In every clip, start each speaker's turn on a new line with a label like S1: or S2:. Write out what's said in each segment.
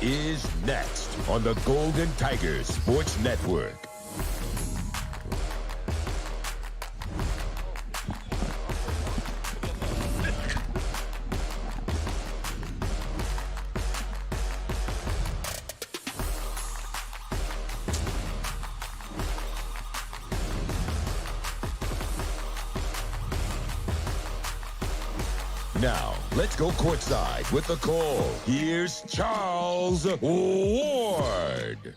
S1: is next on the Golden Tigers Sports Network. Now, let's go courtside with the call. Here's Charles Ward.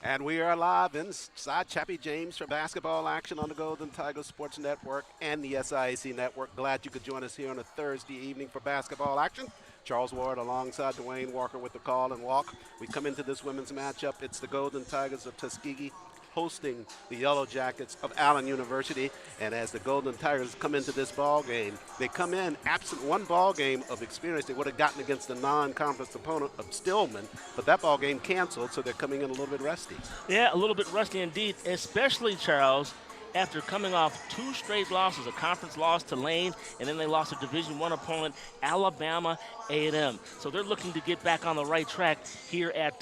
S2: And we are live inside Chappie James for basketball action on the Golden Tigers Sports Network and the SIAC Network. Glad you could join us here on a Thursday evening for basketball action. Charles Ward alongside Dwayne Walker with the call and walk. We come into this women's matchup. It's the Golden Tigers of Tuskegee hosting the Yellow Jackets of Allen University. And as the Golden Tigers come into this ball game, they come in absent one ball game of experience they would have gotten against the non-conference opponent of Stillman, but that ball game canceled, so they're coming in a little bit rusty.
S3: Yeah, a little bit rusty indeed, especially, Charles, after coming off two straight losses, a conference loss to Lane, and then they lost a Division I opponent, Alabama A&M. So they're looking to get back on the right track here at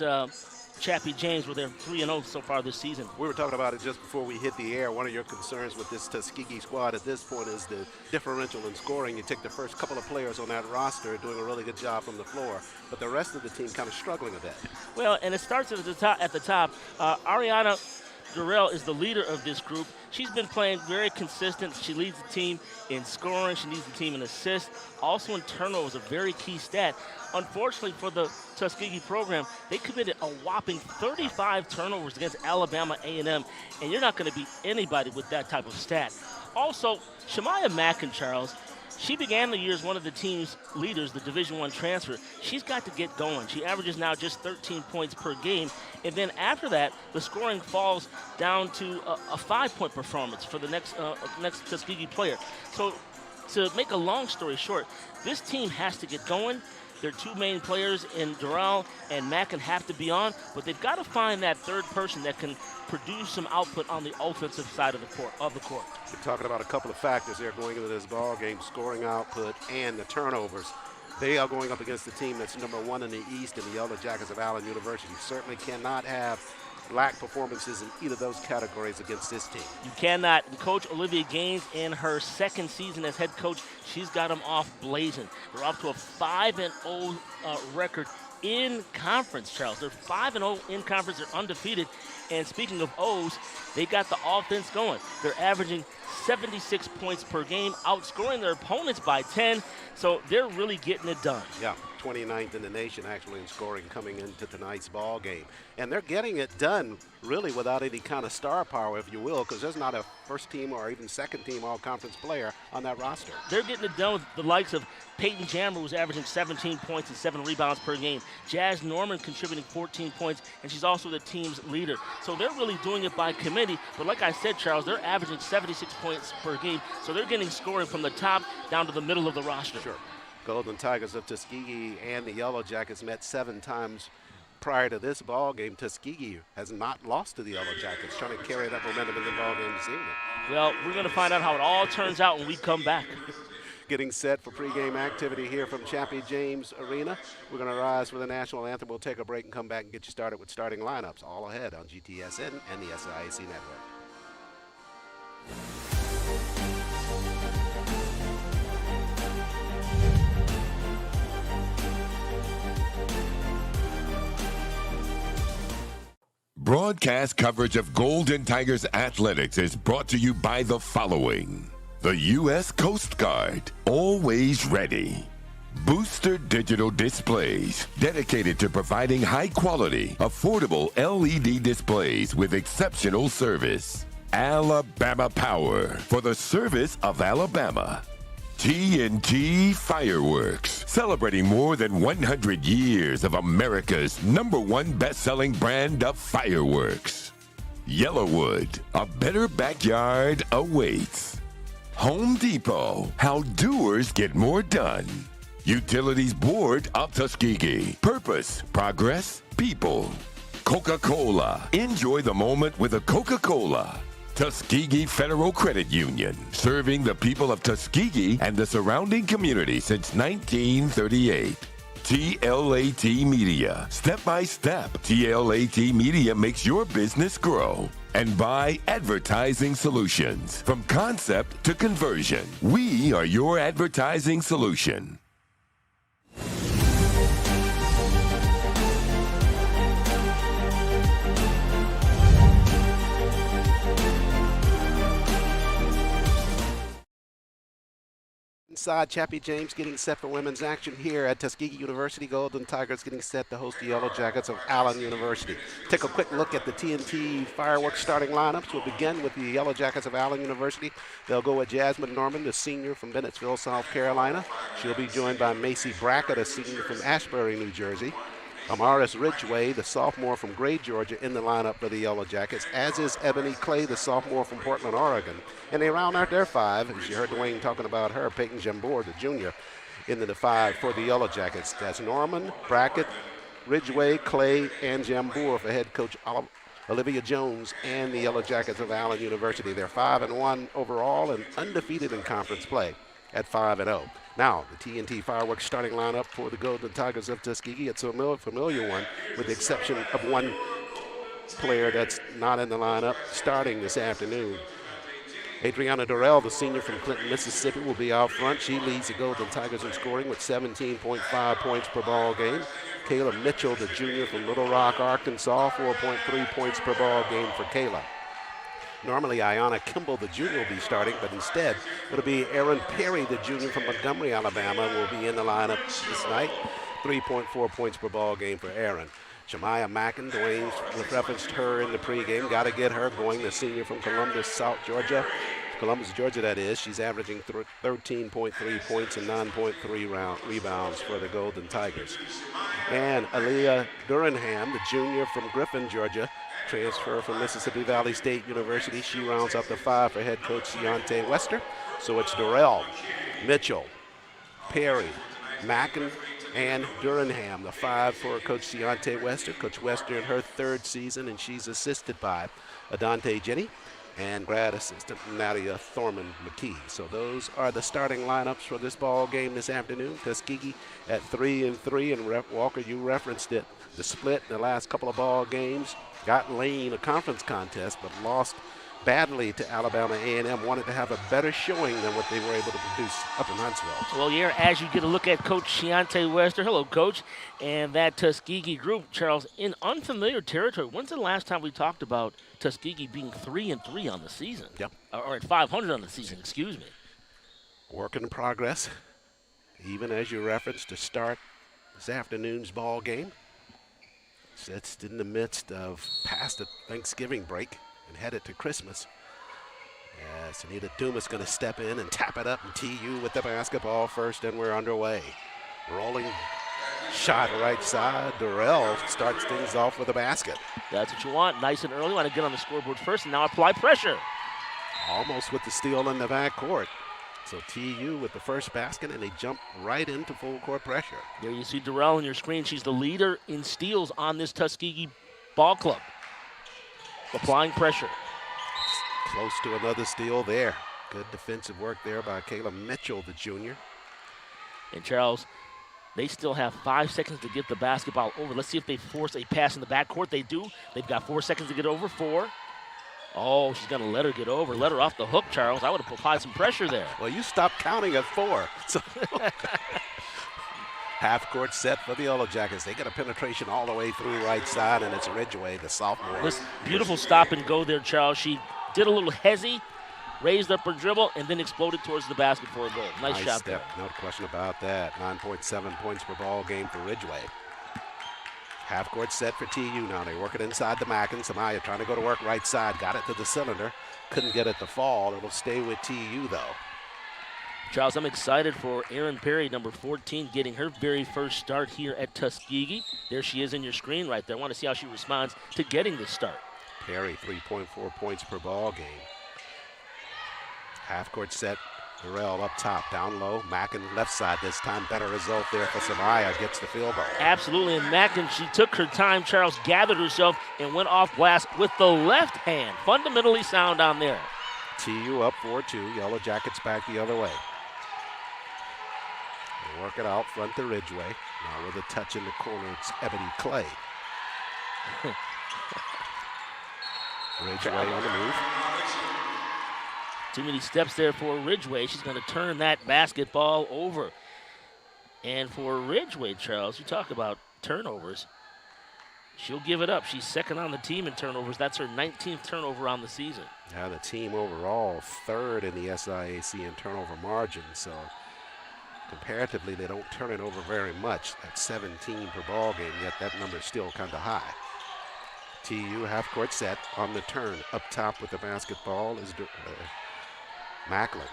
S3: Chappie James, where they're 3-0 so far this season.
S2: We were talking about it just before we hit the air. One of your concerns with this Tuskegee squad at this point is the differential in scoring. You take the first couple of players on that roster doing a really good job from the floor, but the rest of the team kind of struggling a bit.
S3: Well, and it starts at the top. Ariana Durrell is the leader of this group. She's been playing very consistent. She leads the team in scoring. She leads the team in assists. Also in turnovers, a very key stat. Unfortunately for the Tuskegee program, they committed a whopping 35 turnovers against Alabama A&M, and you're not going to beat anybody with that type of stat. Also, Shemaya Mackin, Charles, she began the year as one of the team's leaders, the Division I transfer. She's got to get going. She averages now just 13 points per game. And then after that, the scoring falls down to a 5-point performance for the next Tuskegee player. So to make a long story short, this team has to get going. Their two main players in Durrell and Mackin have to be on, but they've got to find that third person that can produce some output on the offensive side of the court.
S2: You're talking about a couple of factors there going into this ball game, scoring output and the turnovers. They are going up against the team that's number 1 in the East in the Yellow Jackets of Allen University. You certainly cannot have lack performances in either of those categories against this team.
S3: You cannot. And Coach Olivia Gaines, in her second season as head coach, she's got them off blazing. They're off to a 5-0 record in conference, Charles. They're 5-0 in conference. They're undefeated. And speaking of O's, they got the offense going. They're averaging 76 points per game, outscoring their opponents by 10. So they're really getting it done.
S2: Yeah, 29th in the nation actually in scoring coming into tonight's ball game. And they're getting it done really without any kind of star power, if you will, because there's not a first team or even second team all-conference player on that roster.
S3: They're getting it done with the likes of Peyton Jammer, who's averaging 17 points and 7 rebounds per game. Jazz Norman contributing 14 points, and she's also the team's leader. So they're really doing it by committee. But like I said, Charles, they're averaging 76 points per game. So they're getting scoring from the top down to the middle of the roster.
S2: Sure. Golden Tigers of Tuskegee and the Yellow Jackets met 7 times prior to this ball game. Tuskegee has not lost to the Yellow Jackets, trying to carry that momentum in the ball game this evening.
S3: Well, we're going to find out how it all turns out when we come back.
S2: Getting set for pregame activity here from Chappie James Arena. We're going to rise for the national anthem. We'll take a break and come back and get you started with starting lineups all ahead on GTSN and the SIAC Network.
S1: Broadcast coverage of Golden Tigers athletics is brought to you by the following. The U.S. Coast Guard, always ready. Booster Digital Displays, dedicated to providing high-quality, affordable LED displays with exceptional service. Alabama Power, for the service of Alabama. TNT Fireworks, celebrating more than 100 years of America's #1 best-selling brand of fireworks. Yellowwood, a better backyard awaits. Home Depot, how doers get more done. Utilities Board of Tuskegee, purpose, progress, people. Coca-Cola. Enjoy the moment with a Coca-Cola. Tuskegee Federal Credit Union, serving the people of Tuskegee and the surrounding community since 1938. TLAT Media. Step by step, TLAT Media makes your business grow. And by Advertising Solutions. From concept to conversion, we are your advertising solution.
S2: Inside, Chappie James getting set for women's action here at Tuskegee University. Golden Tigers getting set to host the Yellow Jackets of Allen University. Take a quick look at the TNT Fireworks starting lineups. We'll begin with the Yellow Jackets of Allen University. They'll go with Jasmine Norman, the senior from Bennettsville, South Carolina. She'll be joined by Macy Brackett, a senior from Ashbury, New Jersey. Amaris Ridgway, the sophomore from Gray, Georgia, in the lineup for the Yellow Jackets, as is Ebony Clay, the sophomore from Portland, Oregon. And they round out their five, as you heard Dwayne talking about her, Peyton Jambour, the junior, into the five for the Yellow Jackets. That's Norman, Brackett, Ridgway, Clay, and Jambour for head coach Olivia Jones and the Yellow Jackets of Allen University. They're 5-1 overall and undefeated in conference play at 5-0. Now, the TNT Fireworks starting lineup for the Golden Tigers of Tuskegee. It's a familiar one, with the exception of one player that's not in the lineup starting this afternoon. Adriana Durrell, the senior from Clinton, Mississippi, will be out front. She leads the Golden Tigers in scoring with 17.5 points per ball game. Kayla Mitchell, the junior from Little Rock, Arkansas, 4.3 points per ball game for Kayla. Normally, Ayanna Kimball, the junior, will be starting, but instead, it'll be Aaron Perry, the junior from Montgomery, Alabama, will be in the lineup this night. 3.4 points per ball game for Aaron. Shemaya Mackin, Dwayne referenced her in the pregame. Got to get her going, the senior from Columbus, Georgia, that is. She's averaging 13.3 points and 9.3 rebounds for the Golden Tigers. And Aaliyah Durenham, the junior from Griffin, Georgia, transfer from Mississippi Valley State University. She rounds up the five for head coach Deontay Wester. So it's Durrell, Mitchell, Perry, Mackin, and Durenham, the five for Coach Deontay Wester. Coach Wester in her third season, and she's assisted by Adante Jenny and grad assistant Nadia Thorman McKee. So those are the starting lineups for this ball game this afternoon. Tuskegee at 3-3, and Walker, you referenced it. The split in the last couple of ball games got Lane a conference contest, but lost badly to Alabama A&M. Wanted to have a better showing than what they were able to produce up in Huntsville.
S3: Well, yeah, as you get a look at Coach Deontay Wester, hello, Coach, and that Tuskegee group, Charles, in unfamiliar territory. When's the last time we talked about Tuskegee being 3-3 on the season?
S2: Yep.
S3: Or at 500 on the season, excuse me.
S2: Work in progress, even as you referenced to start this afternoon's ball game. It's in the midst of past the Thanksgiving break and headed to Christmas. As Anita Dumas going to step in and tap it up, and TU with the basketball first, and we're underway. Rolling shot right side. Durrell starts things off with a basket.
S3: That's what you want, nice and early. Want to get on the scoreboard first, and now apply pressure.
S2: Almost with the steal in the backcourt. So TU with the first basket, and they jump right into full court pressure.
S3: There you see Durrell on your screen. She's the leader in steals on this Tuskegee ball club. Applying pressure.
S2: Close to another steal there. Good defensive work there by Kayla Mitchell, the junior.
S3: And Charles, they still have 5 seconds to get the basketball over. Let's see if they force a pass in the backcourt. They do. They've got 4 seconds to get over. 4. Oh, she's going to let her get over. Let her off the hook, Charles. I would have applied some pressure there.
S2: Well, you stopped counting at 4. So half-court set for the Yellow Jackets. They get a penetration all the way through right side, and it's Ridgway, the sophomore.
S3: This beautiful stop and go there, Charles. She did a little hezzy, raised up her dribble, and then exploded towards the basket for a goal. Nice shot
S2: step.
S3: there.
S2: No question about that. 9.7 points per ball game for Ridgway. Half-court set for TU now. They work it inside the Mackin. Samaya trying to go to work right side. Got it to the cylinder. Couldn't get it to fall. It'll stay with TU, though.
S3: Charles, I'm excited for Erin Perry, number 14, getting her very first start here at Tuskegee. There she is in your screen right there. I want to see how she responds to getting this start.
S2: Perry, 3.4 points per ball game. Half-court set Durrell up top, down low. Mackin left side this time. Better result there for Soraya. Gets the field goal.
S3: Absolutely, and Mackin, she took her time, Charles, gathered herself, and went off glass with the left hand. Fundamentally sound on there.
S2: TU up 4-2. Yellow Jackets back the other way. They work it out front to Ridgeway. Now with a touch in the corner, it's Ebony Clay. Ridgeway on the move.
S3: Too many steps there for Ridgeway. She's going to turn that basketball over. And for Ridgeway, Charles, you talk about turnovers. She'll give it up. She's second on the team in turnovers. That's her 19th turnover on the season.
S2: Yeah, the team overall third in the SIAC in turnover margin. So comparatively, they don't turn it over very much. At 17 per ball game, yet that number is still kind of high. TU half-court set on the turn. Up top with the basketball is Macklin.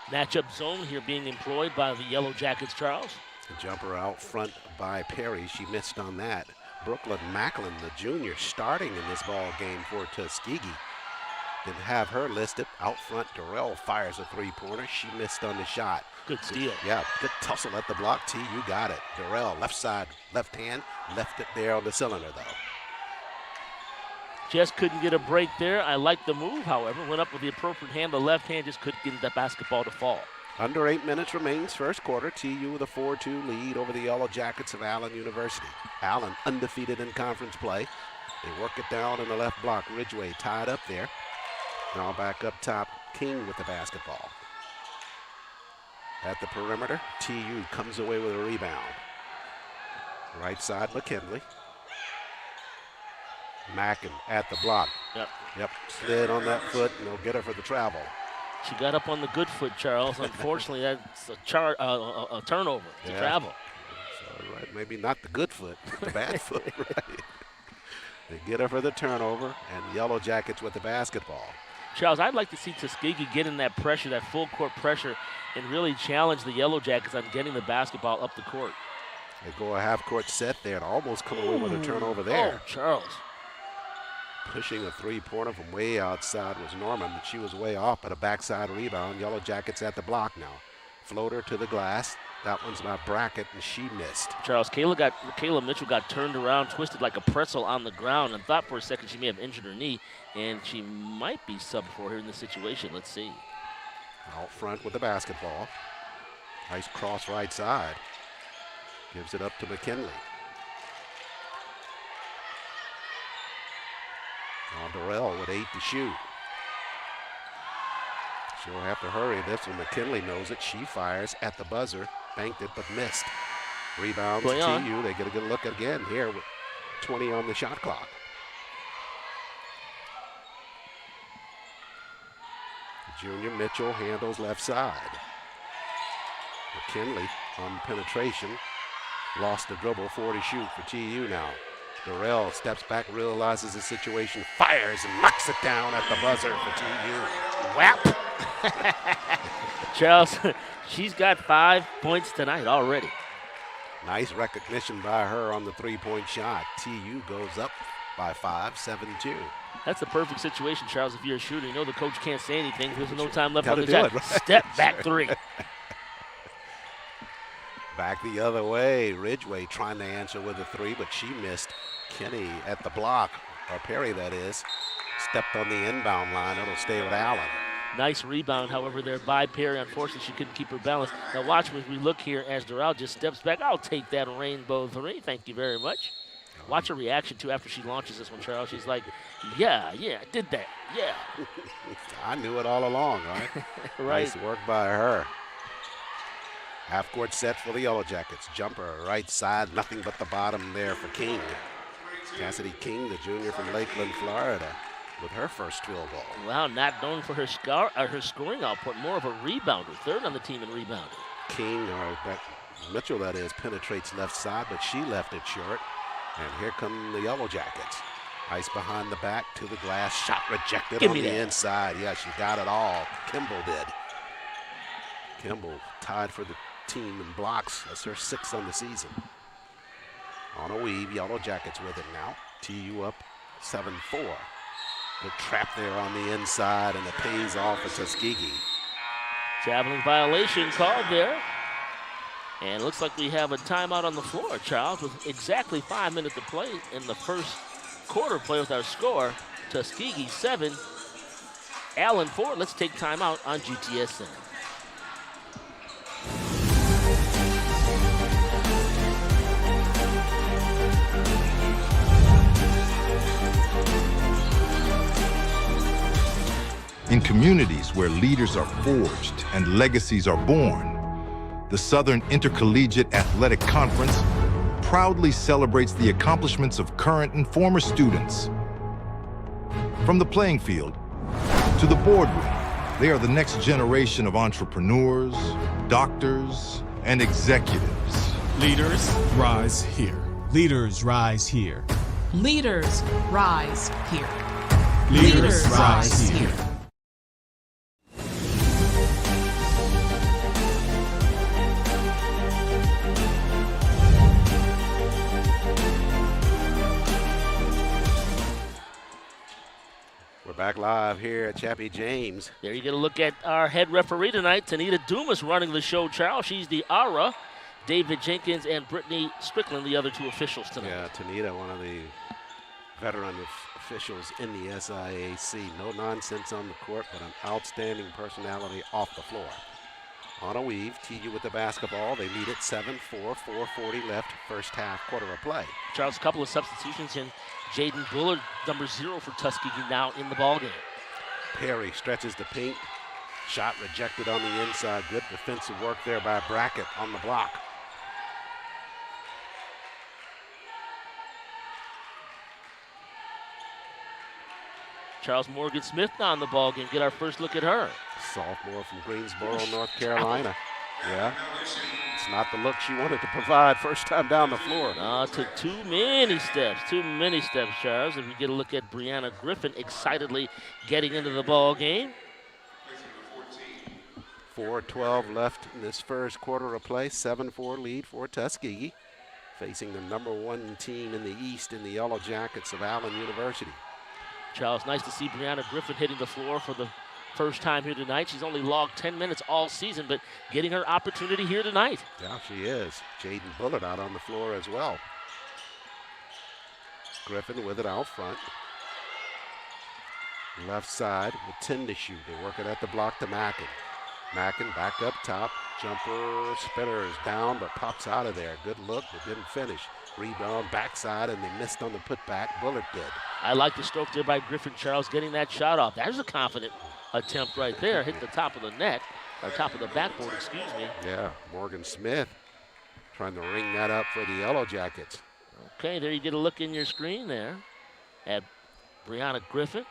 S3: Matchup zone here being employed by the Yellow Jackets, Charles.
S2: The jumper out front by Perry. She missed on that. Brooklyn Macklin, the junior, starting in this ball game for Tuskegee. Didn't have her listed. Out front, Durrell fires a three-pointer. She missed on the shot.
S3: Good steal.
S2: Yeah, good tussle at the block. TU got it. Durrell, left side, left hand, left it there on the cylinder, though.
S3: Just couldn't get a break there. I like the move, however. Went up with the appropriate hand. The left hand just couldn't get that basketball to fall.
S2: Under 8 minutes remains first quarter. TU with a 4-2 lead over the Yellow Jackets of Allen University. Allen undefeated in conference play. They work it down in the left block. Ridgeway tied up there. Now back up top. King with the basketball. At the perimeter, TU comes away with a rebound. Right side, McKinley. Mackin at the block. Yep, slid on that foot, and they'll get her for the travel.
S3: She got up on the good foot, Charles. Unfortunately, that's a turnover to travel.
S2: So, right, maybe not the good foot, but the bad foot. Right. They get her for the turnover, and Yellow Jackets with the basketball.
S3: Charles, I'd like to see Tuskegee get in that pressure, that full court pressure, and really challenge the Yellow Jackets on getting the basketball up the court.
S2: They go a half-court set there and almost come away with a turnover there.
S3: Oh, Charles.
S2: Pushing a three-pointer from way outside was Norman, but she was way off, but a backside rebound. Yellow Jackets at the block now. Floater to the glass. That one's by Brackett, and she missed.
S3: Charles, Kayla Mitchell got turned around, twisted like a pretzel on the ground, and thought for a second she may have injured her knee, and she might be subbed for her in this situation. Let's see.
S2: Out front with the basketball. Nice cross right side. Gives it up to McKinley. Now Durrell with 8 to shoot. She'll have to hurry this one. McKinley knows it. She fires at the buzzer. Banked it, but missed. Rebounds TU. They get a good look again here with 20 on the shot clock. Junior Mitchell handles left side. McKinley on penetration. Lost the dribble. 4 to shoot for TU now. Durrell steps back, realizes the situation, fires and knocks it down at the buzzer for TU. Whap!
S3: Charles, she's got 5 points tonight already.
S2: Nice recognition by her on the three-point shot. TU goes up by 5, 7-2.
S3: That's the perfect situation, Charles. If you're a shooter, you know the coach can't say anything. There's no time left on the shot. Right? Step back three.
S2: Back the other way. Ridgeway trying to answer with a three, but she missed. Kenny at the block, or Perry that is, stepped on the inbound line. It'll stay with Allen.
S3: Nice rebound, however, there by Perry. Unfortunately, she couldn't keep her balance. Now watch as we look here as Durrell just steps back. I'll take that rainbow three. Thank you very much. Watch her reaction, too, after she launches this one, Charles. She's like, yeah, I did that, yeah.
S2: I knew it all along, right?
S3: Right.
S2: Nice work by her. Half-court set for the Yellow Jackets. Jumper right side, nothing but the bottom there for King. Cassidy King, the junior from Lakeland, Florida, with her first field goal.
S3: Wow, not known for her scoring output, more of a rebounder, third on the team in rebounding.
S2: King, or Mitchell that is, penetrates left side, but she left it short. And here come the Yellow Jackets. Ice behind the back to the glass, shot rejected on the inside. Yeah, she got it all. Kimball did. Kimball tied for the team in blocks. That's her 6th on the season. On a weave, Yellow Jackets with it now. TU up 7-4. Good trap there on the inside, and it pays off for Tuskegee.
S3: Javelin violation called there. And it looks like we have a timeout on the floor, Charles, with exactly 5 minutes to play in the first quarter. Play with our score. Tuskegee 7, Allen 4. Let's take timeout on GTSN.
S4: In communities where leaders are forged and legacies are born, the Southern Intercollegiate Athletic Conference proudly celebrates the accomplishments of current and former students. From the playing field to the boardroom, they are the next generation of entrepreneurs, doctors, and executives.
S5: Leaders rise here. Leaders rise here.
S6: Leaders rise here.
S5: Leaders rise here.
S2: We're back live here at Chappie James.
S3: There you get a look at our head referee tonight, Tanita Dumas, running the show, Charles. She's the ARA. David Jenkins and Brittany Strickland, the other two officials tonight.
S2: Yeah, Tanita, one of the veteran officials in the SIAC. No nonsense on the court, but an outstanding personality off the floor. On a weave, TU with the basketball. They lead at 7-4, 4:40 left, first half, quarter of play.
S3: Charles, a couple of substitutions in. Jaden Bullard, number 0 for Tuskegee, now in the ballgame.
S2: Perry stretches the paint. Shot rejected on the inside. Good defensive work there by Brackett on the block.
S3: Charles Morgan-Smith now in the ballgame. Get our first look at her.
S2: Sophomore from Greensboro, North Carolina. Yeah, it's not the look she wanted to provide first time down the floor.
S3: Took too many steps, Charles. If we get a look at Brianna Griffin excitedly getting into the ball game.
S2: 4:12 left in this first quarter of play. 7-4 lead for Tuskegee, facing the #1 team in the East in the Yellow Jackets of Allen University.
S3: Charles, nice to see Brianna Griffin hitting the floor for the first time here tonight. She's only logged 10 minutes all season, but getting her opportunity here tonight.
S2: Yeah, she is. Jaden Bullard out on the floor as well. Griffin with it out front. Left side with 10 to shoot. They work it at the block to Mackin. Mackin back up top. Jumper, spinner is down, but pops out of there. Good look, but didn't finish. Rebound, backside, and they missed on the putback. Bullard did.
S3: I like the stroke there by Griffin, Charles, getting that shot off. That was a confident attempt right there. Hit the top of the net, or top of the backboard, excuse me.
S2: Yeah, Morgan Smith trying to ring that up for the Yellow Jackets.
S3: Okay, there you get a look in your screen there at Brianna Griffin.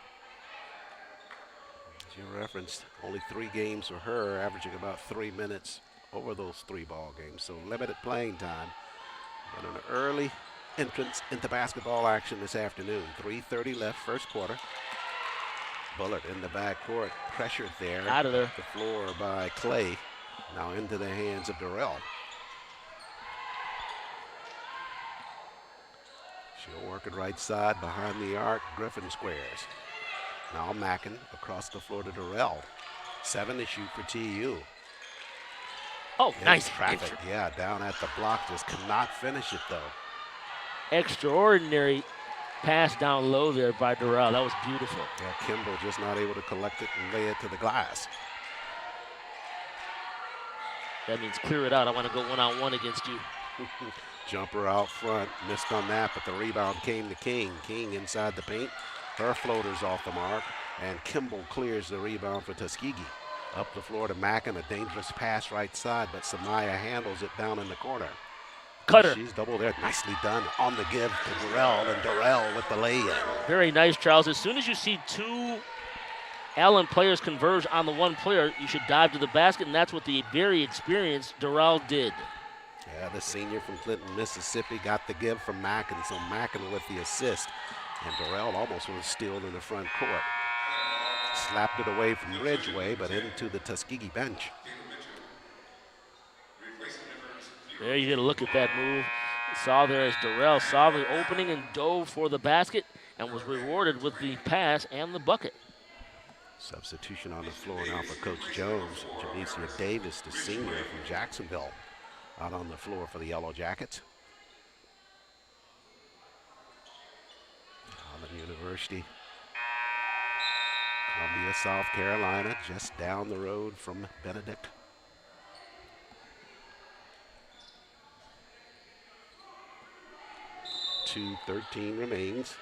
S2: As you referenced, only 3 games for her, averaging about 3 minutes over those 3 ball games. So limited playing time. And an early entrance into basketball action this afternoon. 3:30 left, first quarter. Bullard in the backcourt, pressured there.
S3: Out of there.
S2: The floor by Clay. Now into the hands of Durrell. She'll work it right side behind the arc. Griffin squares. Now Mackin across the floor to Durrell. 7 to shoot for TU.
S3: Oh, nice
S2: traffic. Yeah, down at the block. Just cannot finish it, though.
S3: Extraordinary pass down low there by Durrell. That was beautiful.
S2: Yeah, Kimball just not able to collect it and lay it to the glass.
S3: That means clear it out. I want to go one-on-one against you.
S2: Jumper out front. Missed on that, but the rebound came to King. King inside the paint. Her floater's off the mark, and Kimball clears the rebound for Tuskegee. Up the floor to Mackin, a dangerous pass right side, but Samaya handles it down in the corner.
S3: Cutter.
S2: She's double there. Nicely done on the give to Durrell, and Durrell with the lay-in.
S3: Very nice, Charles. As soon as you see 2 Allen players converge on the one player, you should dive to the basket, and that's what the very experienced Durrell did.
S2: Yeah, the senior from Clinton, Mississippi, got the give from Mackin, so Mackin with the assist. And Durrell almost was stealed in the front court. Slapped it away from Ridgeway, but into the Tuskegee bench.
S3: There you get a look at that move. Saw there as Durrell saw the opening and dove for the basket and was rewarded with the pass and the bucket.
S2: Substitution on the floor now for Coach Jones. Janicia Davis, the senior from Jacksonville, out on the floor for the Yellow Jackets. Auburn University, Columbia, South Carolina, just down the road from Benedict. .213 remains.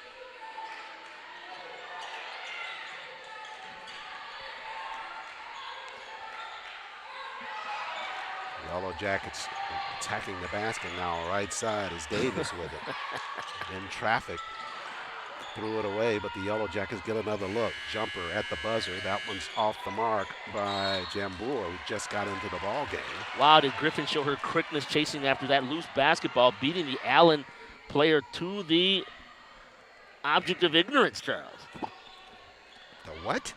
S2: Yellow Jackets attacking the basket now. Right side is Davis with it. In traffic. Threw it away, but the Yellow Jackets get another look. Jumper at the buzzer. That one's off the mark by Jambour, who just got into the ball game.
S3: Wow, did Griffin show her quickness chasing after that loose basketball, beating the Allen player to the object of ignorance, Charles.
S2: The what?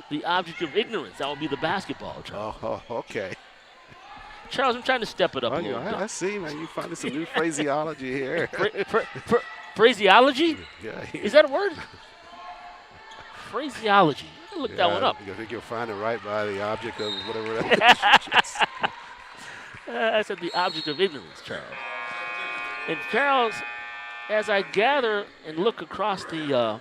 S3: The object of ignorance. That would be the basketball, Charles.
S2: Oh, okay.
S3: Charles, I'm trying to step it up a little bit.
S2: I see, man. You finding some new phraseology here.
S3: Phraseology?
S2: Yeah.
S3: Is that a word? Phraseology. Look that one up.
S2: I think you'll find it right by the object of whatever that is.
S3: I said the object of ignorance, Charles. And Charles, as I gather and look across the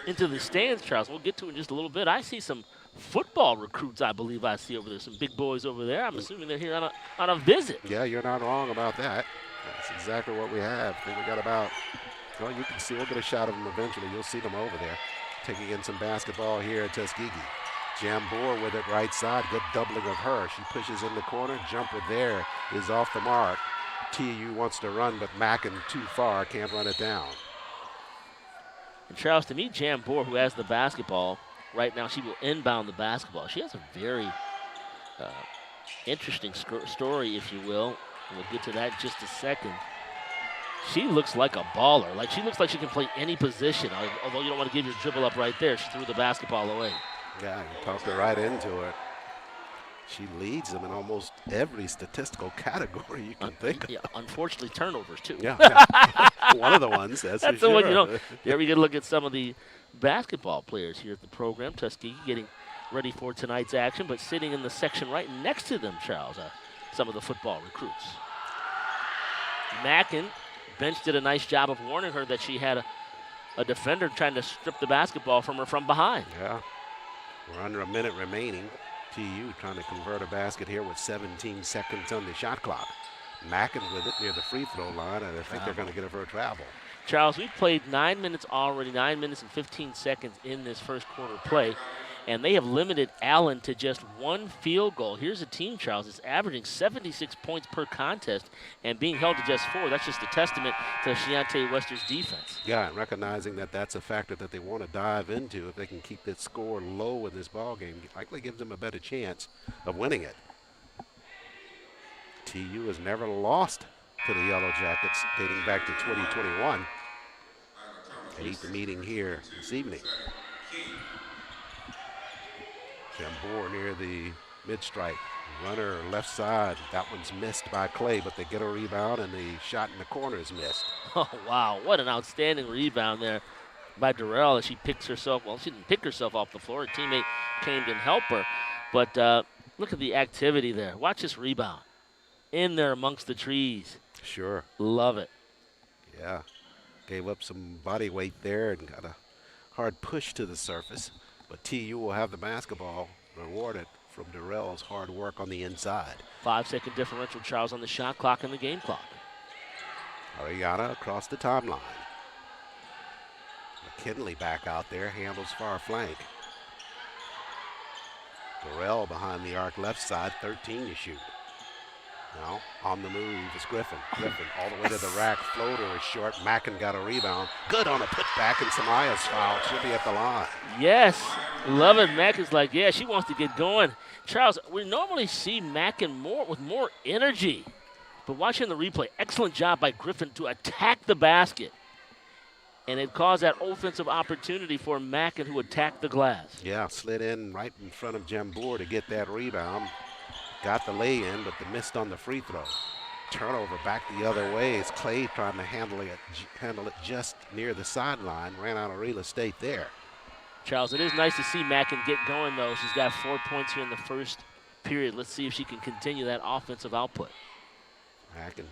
S3: into the stands, Charles, we'll get to it in just a little bit. I see some football recruits, I believe I see over there, some big boys over there. I'm assuming they're here on a visit.
S2: Yeah, you're not wrong about that. That's exactly what we have. I think we got about, well, you can see, we'll get a shot of them eventually. You'll see them over there taking in some basketball here at Tuskegee. Jambour with it right side. Good doubling of her. She pushes in the corner. Jumper there is off the mark. TU wants to run, but Mackin too far. Can't run it down.
S3: And Charles, to me, Jambour, who has the basketball right now, she will inbound the basketball. She has a very interesting story, if you will. We'll get to that in just a second. She looks like a baller. Like, she looks like she can play any position. Although you don't want to give your dribble up right there. She threw the basketball away.
S2: Yeah, you talked her right into it. She leads them in almost every statistical category you can think of.
S3: Yeah, unfortunately, turnovers, too.
S2: Yeah. One of the ones, that's for
S3: the
S2: sure.
S3: one, you know. There we get a look at some of the basketball players here at the program. Tuskegee getting ready for tonight's action, but sitting in the section right next to them, Charles, are some of the football recruits. Mackin, bench did a nice job of warning her that she had a defender trying to strip the basketball from her from behind.
S2: Yeah. We're under a minute remaining. TU trying to convert a basket here with 17 seconds on the shot clock. Mackin with it near the free throw line, and I think they're going to get it for a travel.
S3: Charles, we've played 9 minutes already, 9 minutes and 15 seconds in this first quarter play, and they have limited Allen to just one field goal. Here's a team, Charles, that's averaging 76 points per contest and being held to just 4. That's just a testament to Shiante Wester's defense.
S2: Yeah, and recognizing that that's a factor that they want to dive into. If they can keep that score low in this ball game, likely gives them a better chance of winning it. TU has never lost to the Yellow Jackets dating back to 2021. Eighth meeting here this evening. Jambour near the mid-stripe. Runner left side. That one's missed by Clay, but they get a rebound, and the shot in the corner is missed.
S3: Oh, wow. What an outstanding rebound there by Durrell as she picks herself. Well, she didn't pick herself off the floor. Her teammate came and helped her. But look at the activity there. Watch this rebound. In there amongst the trees.
S2: Sure.
S3: Love it.
S2: Yeah. Gave up some body weight there and got a hard push to the surface. But TU will have the basketball rewarded from Durrell's hard work on the inside.
S3: 5-second differential, Charles, on the shot clock and the game clock.
S2: Ariana across the timeline. McKinley back out there, handles far flank. Durrell behind the arc left side, 13 to shoot. Now on the move is Griffin. Griffin all the way to the rack. Floater is short. Mackin got a rebound. Good on a putback, and Samaya's foul. She'll be at the line.
S3: Yes, love it. Mackin's like, yeah, she wants to get going. Charles, we normally see Mackin with more energy. But watching the replay, excellent job by Griffin to attack the basket. And it caused that offensive opportunity for Mackin, who attacked the glass.
S2: Yeah, slid in right in front of Jambour to get that rebound. Got the lay-in, but the missed on the free throw. Turnover back the other way. It's Clay trying to handle it just near the sideline. Ran out of real estate there.
S3: Charles, it is nice to see Mackin get going, though. She's got 4 points here in the first period. Let's see if she can continue that offensive output.
S2: Mackin,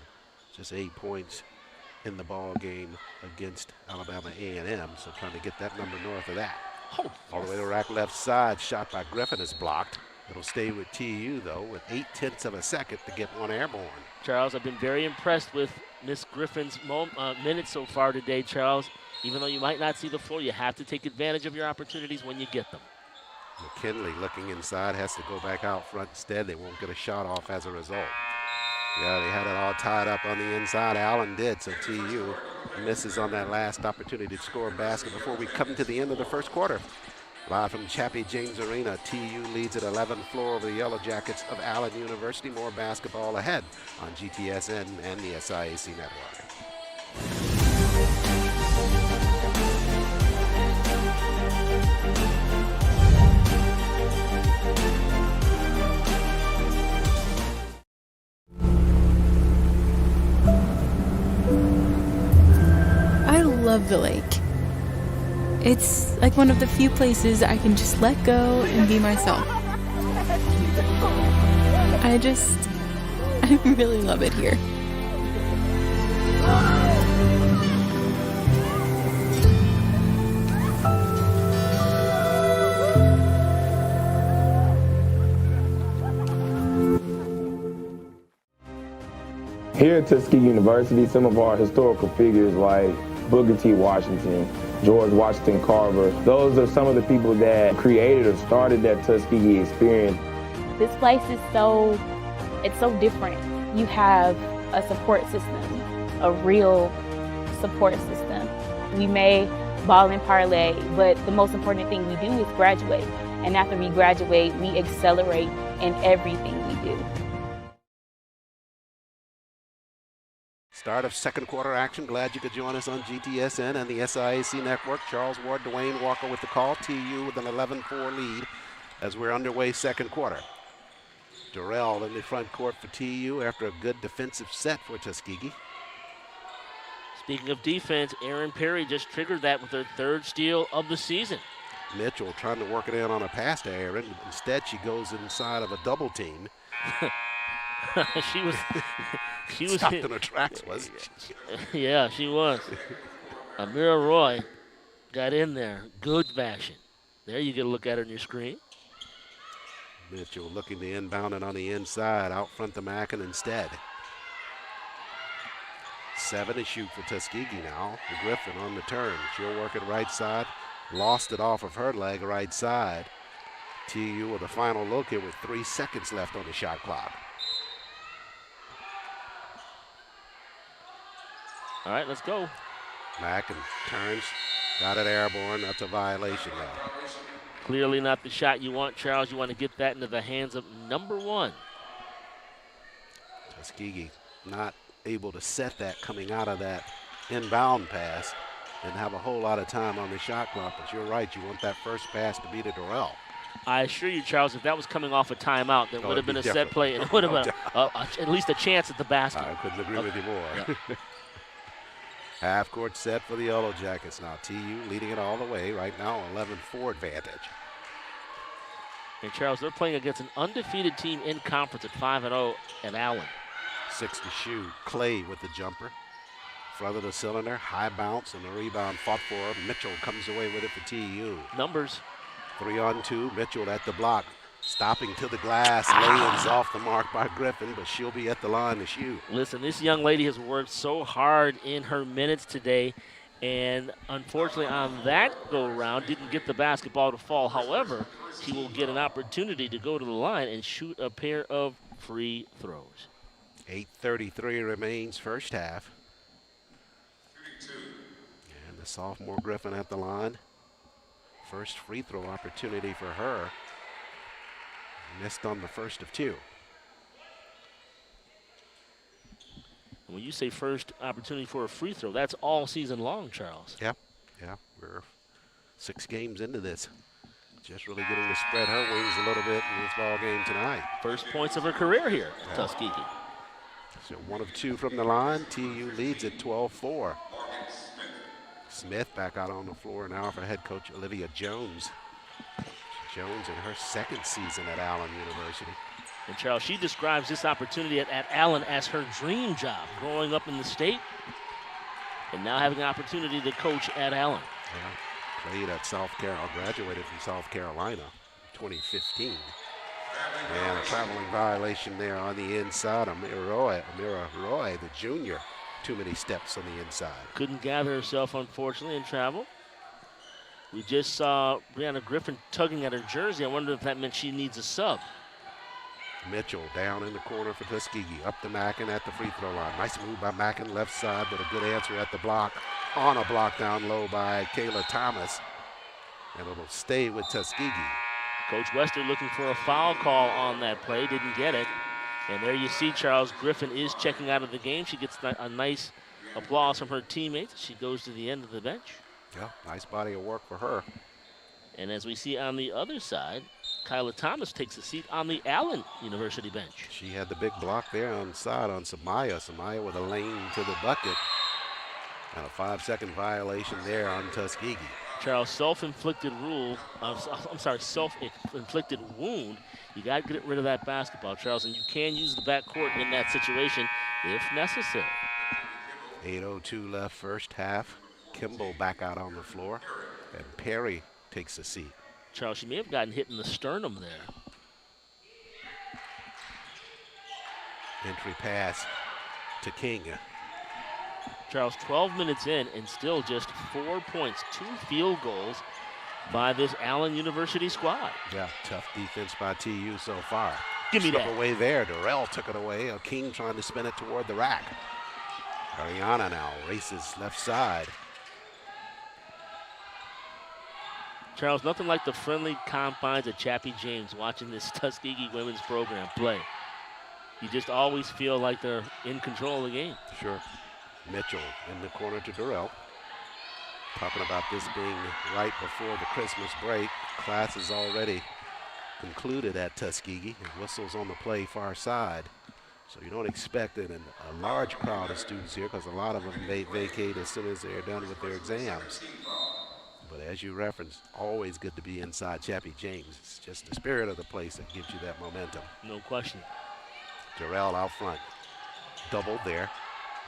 S2: just 8 points in the ball game against Alabama A&M, so trying to get that number north of that.
S3: Oh,
S2: all the way to rack left side, shot by Griffin is blocked. It'll stay with TU, though, with 0.8 of a second to get one airborne.
S3: Charles, I've been very impressed with Miss Griffin's minutes so far today, Charles. Even though you might not see the floor, you have to take advantage of your opportunities when you get them.
S2: McKinley looking inside, has to go back out front instead. They won't get a shot off as a result. Yeah, they had it all tied up on the inside. Allen did, so TU misses on that last opportunity to score a basket before we come to the end of the first quarter. Live from Chappie James Arena, TU leads at 11th floor over the Yellow Jackets of Allen University. More basketball ahead on GTSN and the SIAC network.
S7: I love the lake. It's like one of the few places I can just let go and be myself. I really love it here.
S8: Here at Tuskegee University, some of our historical figures like Booker T. Washington, George Washington Carver, those are some of the people that created or started that Tuskegee experience.
S9: This place is so different. You have a support system, a real support system. We may ball and parlay, but the most important thing we do is graduate. And after we graduate, we accelerate in everything we do.
S2: Start of second quarter action. Glad you could join us on GTSN and the SIAC network. Charles Ward, Dwayne Walker with the call. TU with an 11-4 lead as we're underway second quarter. Durrell in the front court for TU after a good defensive set for Tuskegee.
S3: Speaking of defense, Aaron Perry just triggered that with her third steal of the season.
S2: Mitchell trying to work it in on a pass to Aaron. Instead, she goes inside of a double team.
S3: she was
S2: stopped in her tracks, wasn't
S3: she? Yeah, she was. Amira Roy got in there, good fashion. There you get a look at her on your screen.
S2: Mitchell looking to inbound it on the inside, out front to Mackin instead. 7 to shoot for Tuskegee now. Griffin on the turn. She'll work it right side. Lost it off of her leg right side. TU with a final look here with 3 seconds left on the shot clock.
S3: All right, let's go.
S2: Mackin turns, got it airborne. That's a violation now.
S3: Clearly not the shot you want, Charles. You want to get that into the hands of number 1.
S2: Tuskegee not able to set that coming out of that inbound pass and have a whole lot of time on the shot clock. But you're right, you want that first pass to be to Durrell.
S3: I assure you, Charles, if that was coming off a timeout, there would have been a set play, and it would have been at least a chance at the basket.
S2: I couldn't agree with you more.
S3: Yeah.
S2: Half-court set for the Yellow Jackets now. TU leading it all the way right now, 11-4 advantage.
S3: And Charles, they're playing against an undefeated team in conference at 5-0 at Allen.
S2: 6 to shoot. Clay with the jumper. Front of the cylinder, high bounce, and the rebound fought for. Mitchell comes away with it for TU.
S3: Numbers.
S2: 3-on-2. Mitchell at the block. Stopping to the glass, lay-ins off the mark by Griffin, but she'll be at the line to shoot.
S3: Listen, this young lady has worked so hard in her minutes today, and unfortunately on that go-around didn't get the basketball to fall. However, she will get an opportunity to go to the line and shoot a pair of free throws.
S2: 8:33 remains first half. And the sophomore Griffin at the line. First free throw opportunity for her. Missed on the first of 2.
S3: When you say first opportunity for a free throw, that's all season long, Charles.
S2: Yeah, we're 6 games into this. Just really getting to spread her wings a little bit in this ball game tonight.
S3: First points of her career here, Tuskegee.
S2: So 1 of 2 from the line. TU leads at 12-4. Smith back out on the floor now for head coach Olivia Jones. Jones in her second season at Allen University.
S3: And Charles, she describes this opportunity at Allen as her dream job, growing up in the state and now having an opportunity to coach at Allen.
S2: Yeah, played at South Carolina, graduated from South Carolina in 2015. And a traveling violation there on the inside. Amira Roy, the junior. Too many steps on the inside.
S3: Couldn't gather herself, unfortunately, in travel. We just saw Brianna Griffin tugging at her jersey. I wonder if that meant she needs a sub.
S2: Mitchell down in the corner for Tuskegee. Up to Mackin at the free throw line. Nice move by Mackin, left side, but a good answer at the block. On a block down low by Kayla Thomas. And it'll stay with Tuskegee.
S3: Coach Wester looking for a foul call on that play. Didn't get it. And there you see Charles Griffin is checking out of the game. She gets a nice applause from her teammates. She goes to the end of the bench.
S2: Yeah, nice body of work for her.
S3: And as we see on the other side, Kyla Thomas takes a seat on the Allen University bench.
S2: She had the big block there on the side on Samaya. Samaya with a lane to the bucket. And a 5-second violation there on Tuskegee.
S3: Charles, self-inflicted wound. You got to get rid of that basketball, Charles, and you can use the backcourt in that situation if necessary.
S2: 8:02 left first half. Kimball back out on the floor, and Perry takes a seat.
S3: Charles, she may have gotten hit in the sternum there.
S2: Entry pass to King.
S3: Charles, 12 minutes in and still just 4 points, 2 field goals by this Allen University squad.
S2: Yeah, tough defense by TU so far.
S3: Give me
S2: Slip
S3: that.
S2: away there. Durrell took it away. King trying to spin it toward the rack. Ariana now races left side.
S3: Charles, nothing like the friendly confines of Chappie James watching this Tuskegee women's program play. You just always feel like they're in control of the game.
S2: Sure. Mitchell in the corner to Durrell. Talking about this being right before the Christmas break. Class is already concluded at Tuskegee. And whistles on the play far side. So you don't expect a large crowd of students here because a lot of them vacate as soon as they're done with their exams. But as you referenced, always good to be inside Chappie James. It's just the spirit of the place that gives you that momentum.
S3: No question.
S2: Durrell out front. Doubled there.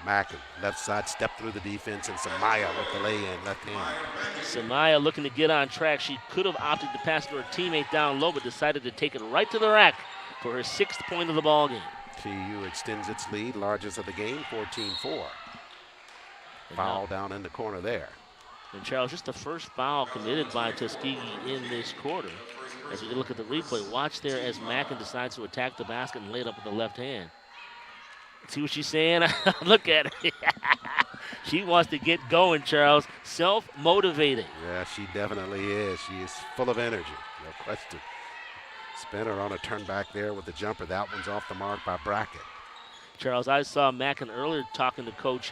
S2: Mackin, left side, step through the defense, and Samaya with the lay-in, left hand.
S3: Samaya looking to get on track. She could have opted to pass to her teammate down low, but decided to take it right to the rack for her 6th point of the ball game.
S2: TU extends its lead, largest of the game, 14-4. Foul down in the corner there.
S3: And Charles, just the first foul committed by Tuskegee in this quarter. As we look at the replay, watch there as Mackin decides to attack the basket and lay it up with the left hand. See what she's saying? Look at her. She wants to get going, Charles. Self-motivating.
S2: Yeah, she definitely is. She is full of energy, no question. Spinner on a turn back there with the jumper. That one's off the mark by Brackett.
S3: Charles, I saw Mackin earlier talking to Coach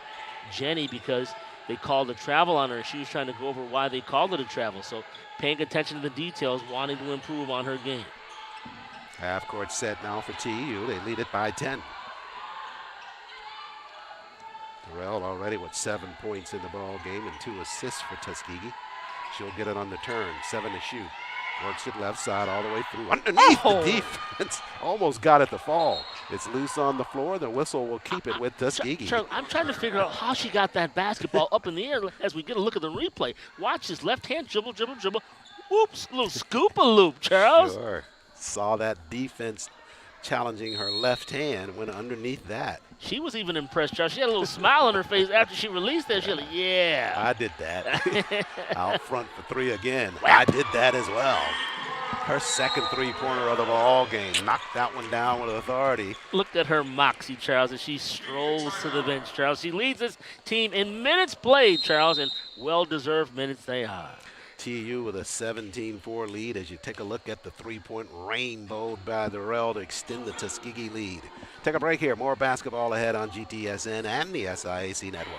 S3: Jenny because they called a travel on her. She was trying to go over why they called it a travel. So paying attention to the details, wanting to improve on her game.
S2: Half court set now for TU. They lead it by 10. Durrell already with 7 points in the ball game and 2 assists for Tuskegee. She'll get it on the turn, 7 to shoot. Works it left side all the way through. Underneath the defense. Almost got it to fall. It's loose on the floor. The whistle will keep it with Tuskegee.
S3: Charles, I'm trying to figure out how she got that basketball up in the air as we get a look at the replay. Watch this left hand dribble, dribble, dribble. Whoops, little scoop-a-loop, Charles.
S2: Sure. Saw that defense challenging her left hand, went underneath that.
S3: She was even impressed, Charles. She had a little smile on her face after she released that. She was like, yeah.
S2: I did that. Out front for 3 again. I did that as well. Her second three-pointer of the ball game. Knocked that one down with authority.
S3: Look at her moxie, Charles, as she strolls to the bench, Charles. She leads this team in minutes played, Charles, and well-deserved minutes they are.
S2: TU with a 17-4 lead as you take a look at the three-point rainbow by Durrell to extend the Tuskegee lead. Take a break here. More basketball ahead on GTSN and the SIAC network.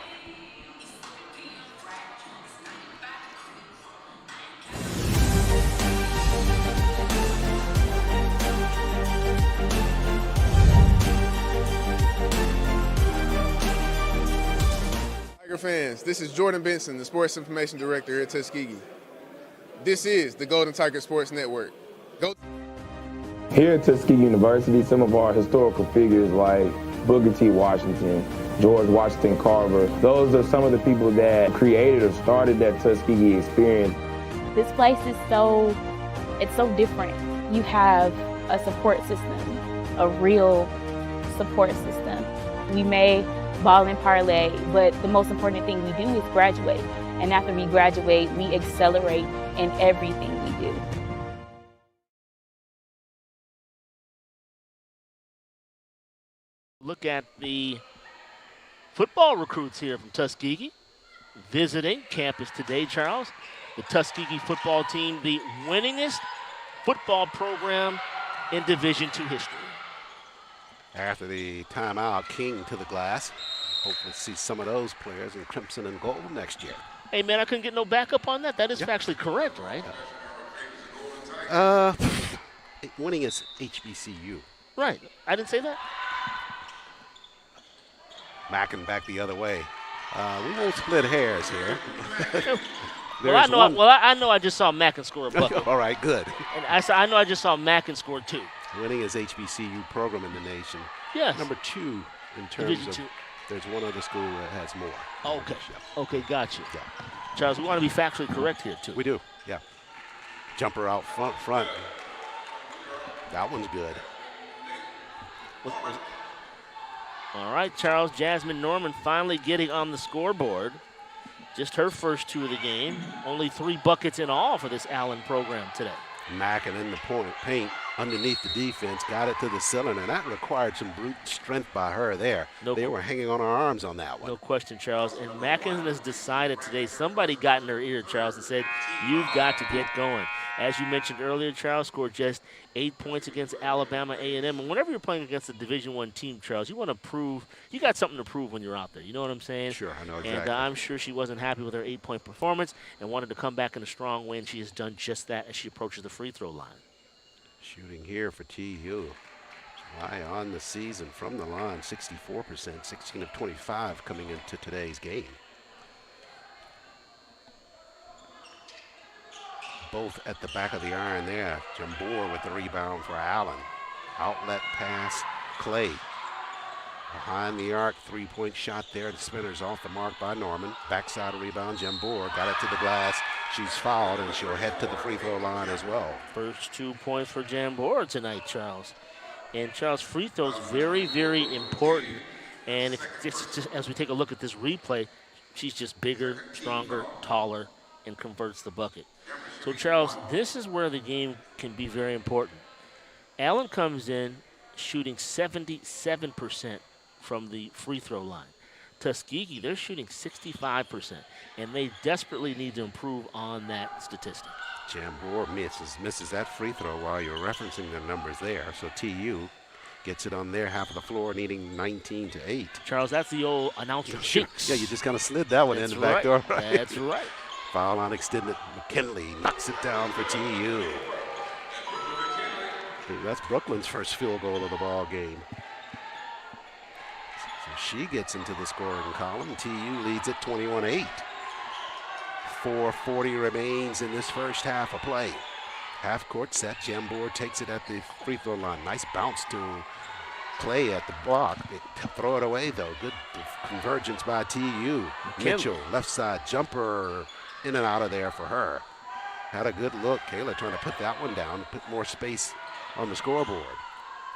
S10: fans. This is Jordan Benson, the Sports Information Director here at Tuskegee. This is the Golden Tiger Sports Network. Go.
S8: Here at Tuskegee University, some of our historical figures like Booker T. Washington, George Washington Carver, those are some of the people that created or started that Tuskegee experience.
S9: This place is so different. You have a support system, a real support system. We may ball and parlay, but the most important thing we do is graduate. And after we graduate, we accelerate in everything we do.
S3: Look at the football recruits here from Tuskegee visiting campus today, Charles. The Tuskegee football team, the winningest football program in Division II history.
S2: After the timeout, King to the glass. Hopefully see some of those players in crimson and gold next year.
S3: Hey, man, I couldn't get no backup on that. That is factually correct, right?
S2: Winning is HBCU.
S3: Right. I didn't say that.
S2: Mackin back the other way. We won't split hairs here.
S3: I know I just saw Mackin score a bucket.
S2: All right, good.
S3: And I know I just saw Mackin score 2.
S2: Winning is HBCU program in the nation.
S3: Yes.
S2: Number 2 in terms
S3: Division
S2: of.
S3: II.
S2: There's one other school that has more.
S3: Okay. Okay, got you.
S2: Yeah.
S3: Charles, we want to be factually correct here, too.
S2: We do, yeah. Jumper out front. That one's good.
S3: All right, Charles, Jasmine Norman finally getting on the scoreboard. Just her first 2 of the game. Only 3 buckets in all for this Allen program today.
S2: Mackin in the paint underneath the defense, got it to the cylinder, and that required some brute strength by her there. They were hanging on her arms on that one.
S3: No question, Charles. And Mackin has decided today, somebody got in her ear, Charles, and said, you've got to get going. As you mentioned earlier, Charles scored just 8 points against Alabama A&M. And whenever you're playing against a Division I team, Charles, you want to prove, you got something to prove when you're out there. You know what I'm saying?
S2: Sure, I know exactly.
S3: And I'm sure she wasn't happy with her 8-point performance and wanted to come back in a strong way, and she has done just that as she approaches the free throw line.
S2: Shooting here for TU. High on the season from the line, 64%, 16 of 25 coming into today's game. Both at the back of the iron there. Jambor with the rebound for Allen. Outlet pass, Clay. Behind the arc, 3-point shot there. The spinner's off the mark by Norman. Backside rebound, Jambor got it to the glass. She's fouled, and she'll head to the free throw line as well.
S3: First 2 points for Jambor tonight, Charles. And Charles, free throws very, very important. And just as we take a look at this replay, she's just bigger, stronger, taller, and converts the bucket. So, Charles, this is where the game can be very important. Allen comes in shooting 77% from the free throw line. Tuskegee, they're shooting 65%, and they desperately need to improve on that statistic.
S2: Jambor misses that free throw while you're referencing the numbers there. So TU gets it on their half of the floor, needing 19-8.
S3: Charles, that's the old announcer jinx.
S2: Yeah, you just kind of slid that one in the back door. Right?
S3: That's right.
S2: Foul on extended. McKinley knocks it down for TU. That's Brooklyn's first field goal of the ball game. So she gets into the scoring column. TU leads it 21-8. 4:40 remains in this first half of play. Half court set. Jambor takes it at the free throw line. Nice bounce to Clay at the block. They throw it away though. Good convergence by TU. Mitchell, left side jumper, in and out of there for her. Had a good look. Kayla trying to put that one down, put more space on the scoreboard.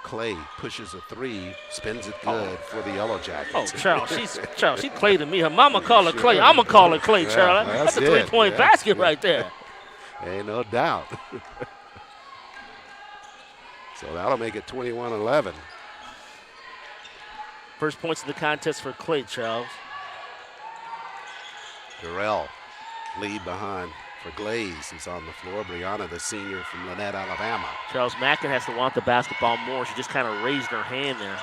S2: Clay pushes a 3, spins it good for the Yellow Jackets.
S3: Oh, Charles, she Clay to me. Her mama call her Clay. I'm going to call her Clay, Charles. That's a 3-point basket right there.
S2: Ain't no doubt. So that'll make it 21-11.
S3: First points of the contest for Clay, Charles.
S2: Durrell lead behind for Glaze, who's on the floor. Brianna, the senior from Lynette, Alabama.
S3: Charles Mackin has to want the basketball more. She just kind of raised her hand there.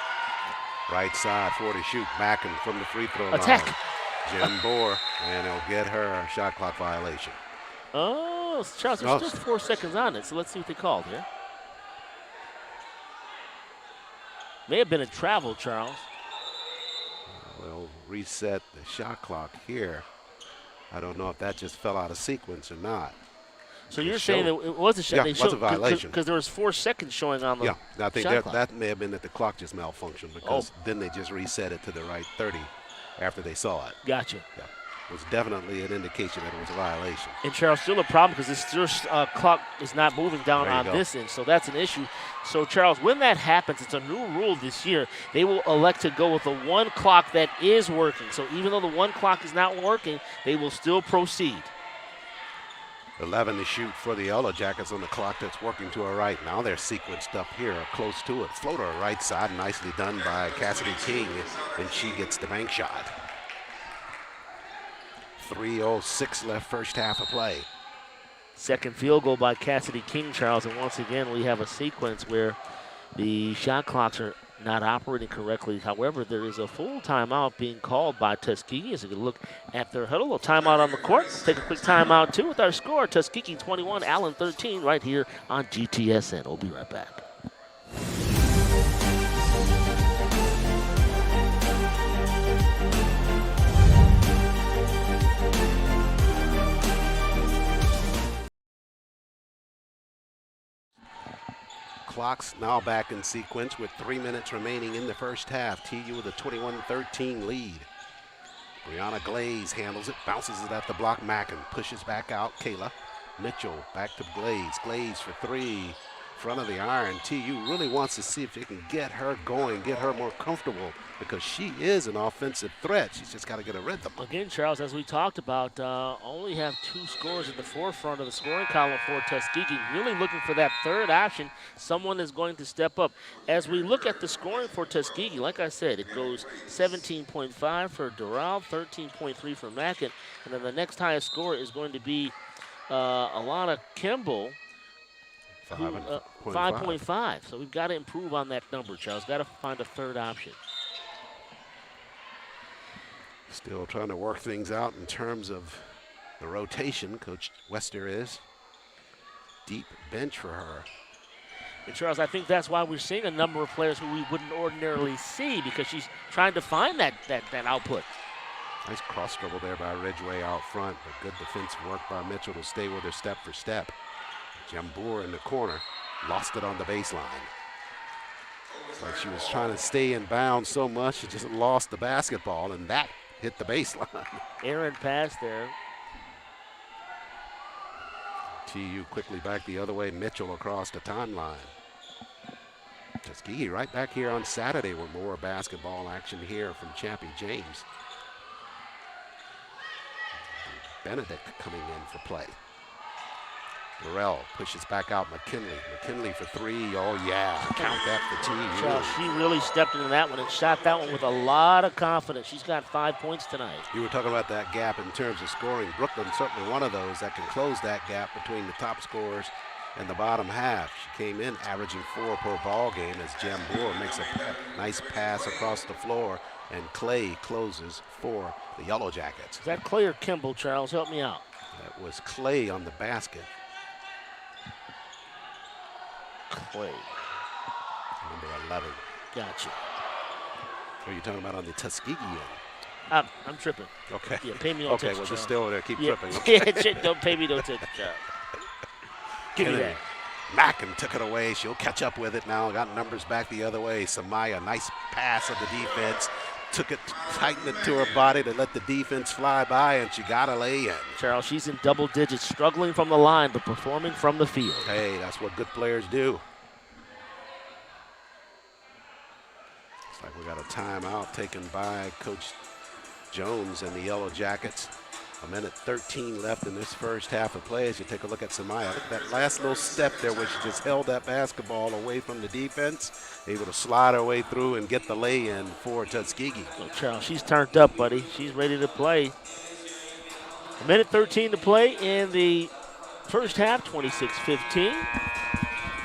S2: Right side, 40 shoot. Mackin from the free throw
S3: Attack.
S2: line. Jambor, and he'll get her a shot clock violation.
S3: Oh, Charles, there's just 4 seconds on it, so let's see what they called here. May have been a travel, Charles.
S2: Well, reset the shot clock here. I don't know if that just fell out of sequence or not.
S3: So you're saying that it was a shot?
S2: Yeah, it was a violation.
S3: Because there was 4 seconds showing on the
S2: I think
S3: shot clock.
S2: that may have been that the clock just malfunctioned because then they just reset it to the right 30 after they saw it.
S3: Gotcha.
S2: Yeah. It was definitely an indication that it was a violation.
S3: And Charles, still a problem because this clock is not moving down on this end, so that's an issue. So Charles, when that happens, it's a new rule this year. They will elect to go with the one clock that is working. So even though the one clock is not working, they will still proceed.
S2: 11 to shoot for the Yellow Jackets on the clock that's working to our right. Now they're sequenced up here, close to it. Floater right side, nicely done by Cassidy King, and she gets the bank shot. 3:06 left first half of play.
S3: Second field goal by Cassidy King, Charles, and once again we have a sequence where the shot clocks are not operating correctly. However, there is a full timeout being called by Tuskegee as we look at their huddle. A timeout on the court. Take a quick timeout too with our score. Tuskegee 21, Allen 13 right here on GTSN. We'll be right back.
S2: Clock's now back in sequence with 3 minutes remaining in the first half. TU with a 21-13 lead. Brianna Glaze handles it, bounces it at the block. Mackin pushes back out. Kayla Mitchell back to Glaze. Glaze for 3. Front of the iron. TU really wants to see if they can get her going, get her more comfortable, because she is an offensive threat. She's just got to get a rhythm.
S3: Again, Charles, as we talked about, only have 2 scorers at the forefront of the scoring column for Tuskegee. Really looking for that third option. Someone is going to step up. As we look at the scoring for Tuskegee, like I said, it goes 17.5 for Doral, 13.3 for Mackin, and then the next highest score is going to be Alana Kimball. 5.5. So we've got to improve on that number, Charles. Got to find a third option.
S2: Still trying to work things out in terms of the rotation. Coach Wester is. Deep bench for her.
S3: And Charles, I think that's why we're seeing a number of players who we wouldn't ordinarily see, because she's trying to find that output.
S2: Nice cross dribble there by Ridgway out front, but good defensive work by Mitchell to stay with her step for step. Jambour in the corner, lost it on the baseline. It's like she was trying to stay in bounds so much, she just lost the basketball, and that hit the baseline.
S3: Aaron pass there.
S2: TU quickly back the other way, Mitchell across the timeline. Tuskegee right back here on Saturday with more basketball action here from Chappie James. Benedict coming in for play. Burrell pushes back out McKinley. McKinley for 3. Oh, yeah. Count that for TU.
S3: Charles, she really stepped into that one and shot that one with a lot of confidence. She's got 5 points tonight.
S2: You were talking about that gap in terms of scoring. Brooklyn certainly one of those that can close that gap between the top scorers and the bottom half. She came in averaging 4 per ball game as Jambour makes a nice pass across the floor, and Clay closes for the Yellow Jackets.
S3: Is that Clay or Kimball, Charles? Help me out.
S2: That was Clay on the basket.
S3: Clay.
S2: Number 11.
S3: Gotcha.
S2: Are you talking about on the Tuskegee end?
S3: I'm tripping.
S2: Okay.
S3: Yeah, pay me no attention.
S2: Okay, well, just stay over there. Keep tripping.
S3: Okay. Don't pay me no attention, Charles. Give me that.
S2: Mackin took it away. She'll catch up with it now. Got numbers back the other way. Samaya, nice pass of the defense. Took it, tightened it to her body to let the defense fly by, and she got a lay in.
S3: Charles, she's in double digits, struggling from the line, but performing from the field.
S2: Hey, that's what good players do. Looks like we got a timeout taken by Coach Jones and the Yellow Jackets. 1:13 left in this first half of play. As you take a look at Samaya, look at that last little step there where she just held that basketball away from the defense, able to slide her way through and get the lay-in for Tuskegee.
S3: Oh, Charles, she's turned up, buddy. She's ready to play. 1:13 to play in the first half, 26-15.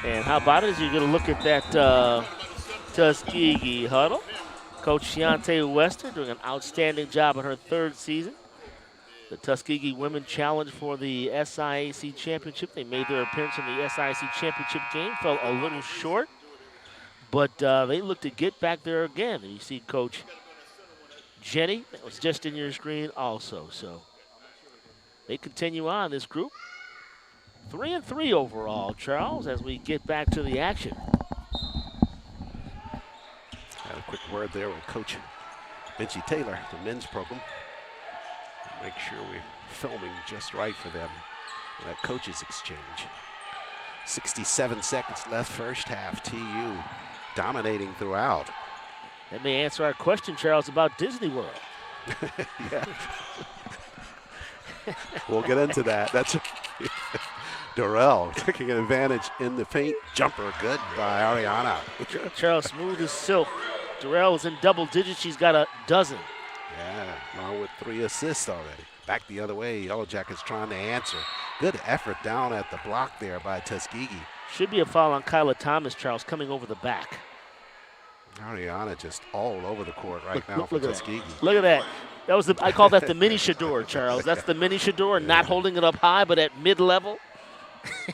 S3: And how about it as you're going to look at that Tuskegee huddle. Coach Shiante Wester doing an outstanding job in her 3rd season. The Tuskegee women challenged for the SIAC championship. They made their appearance in the SIAC championship game, fell a little short, but they look to get back there again. And you see Coach Jenny, that was just in your screen also. So they continue on, this group. 3-3 overall, Charles, as we get back to the action.
S2: Had a quick word there with Coach Benji Taylor, the men's program. Make sure we're filming just right for them. That coaches exchange. 67 seconds left first half. TU dominating throughout.
S3: That may answer our question, Charles, about Disney World.
S2: Yeah. We'll get into that. That's Durrell taking advantage in the paint. Jumper good by Ariana.
S3: Charles, smooth as silk. Durrell is in double digits. She's got a dozen.
S2: Yeah, along with 3 assists already. Back the other way. Yellow Jackets trying to answer. Good effort down at the block there by Tuskegee.
S3: Should be a foul on Kyla Thomas, Charles, coming over the back.
S2: Ariana just all over the court right now for Tuskegee.
S3: Look at that. That was I call that the mini Shador, Charles. That's the mini Shador, not holding it up high, but at mid-level.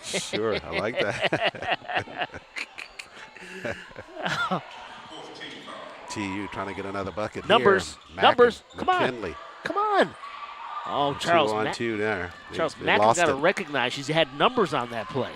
S2: Sure, I like that. TU trying to get another bucket
S3: numbers,
S2: here.
S3: Numbers, come
S2: McKinley.
S3: on. Come on. Oh, Charles.
S2: 2-on-2 there.
S3: Charles Mackin's got to recognize she's had numbers on that play.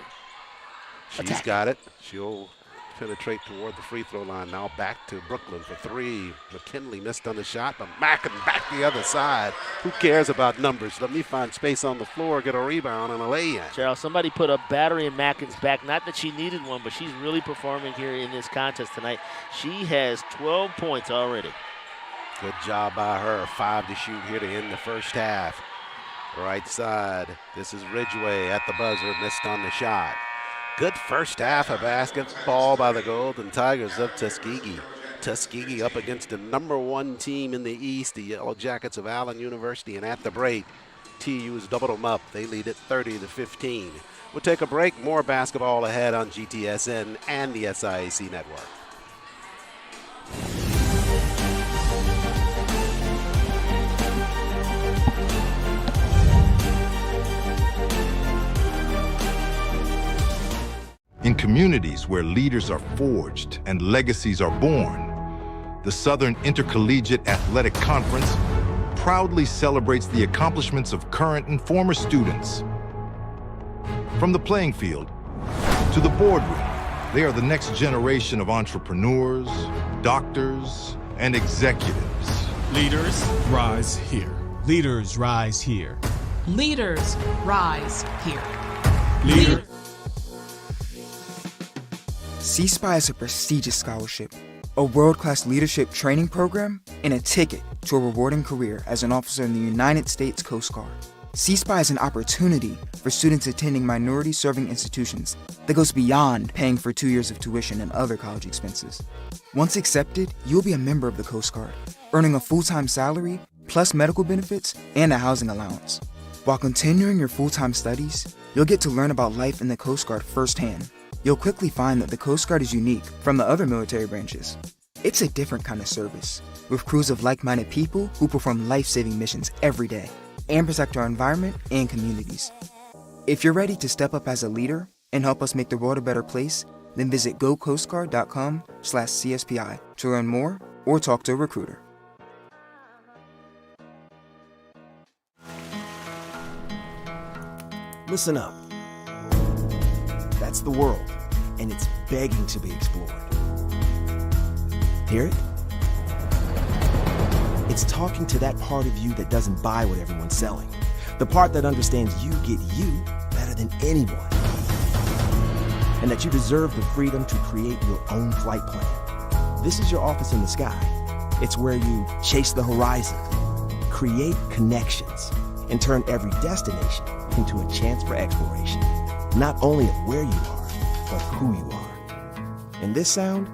S2: She's got it. She'll penetrate toward the free throw line. Now back to Brooklyn for 3. McKinley missed on the shot, but Mackin back the other side. Who cares about numbers? Let me find space on the floor, get a rebound, and a lay-in.
S3: Charles, somebody put a battery in Mackin's back. Not that she needed one, but she's really performing here in this contest tonight. She has 12 points already.
S2: Good job by her. 5 to shoot here to end the first half. Right side. This is Ridgeway at the buzzer. Missed on the shot. Good first half of basketball by the Golden Tigers of Tuskegee. Tuskegee up against the #1 team in the East, the Yellow Jackets of Allen University. And at the break, TU has doubled them up. They lead it 30-15. We'll take a break. More basketball ahead on GTSN and the SIAC Network.
S4: In communities where leaders are forged and legacies are born, the Southern Intercollegiate Athletic Conference proudly celebrates the accomplishments of current and former students. From the playing field to the boardroom, they are the next generation of entrepreneurs, doctors, and executives.
S5: Leaders rise here. Leaders rise here.
S6: Leaders rise here.
S5: Leader.
S11: C-SPY is a prestigious scholarship, a world-class leadership training program, and a ticket to a rewarding career as an officer in the United States Coast Guard. C-SPY is an opportunity for students attending minority-serving institutions that goes beyond paying for 2 years of tuition and other college expenses. Once accepted, you'll be a member of the Coast Guard, earning a full-time salary, plus medical benefits and a housing allowance. While continuing your full-time studies, you'll get to learn about life in the Coast Guard firsthand. You'll quickly find that the Coast Guard is unique from the other military branches. It's a different kind of service, with crews of like-minded people who perform life-saving missions every day and protect our environment and communities. If you're ready to step up as a leader and help us make the world a better place, then visit gocoastguard.com/CSPI to learn more or talk to a recruiter.
S12: Listen up. That's the world, and it's begging to be explored. Hear it? It's talking to that part of you that doesn't buy what everyone's selling. The part that understands you get you better than anyone. And that you deserve the freedom to create your own flight plan. This is your office in the sky. It's where you chase the horizon, create connections, and turn every destination into a chance for exploration. Not only of where you are, but who you are. And this sound,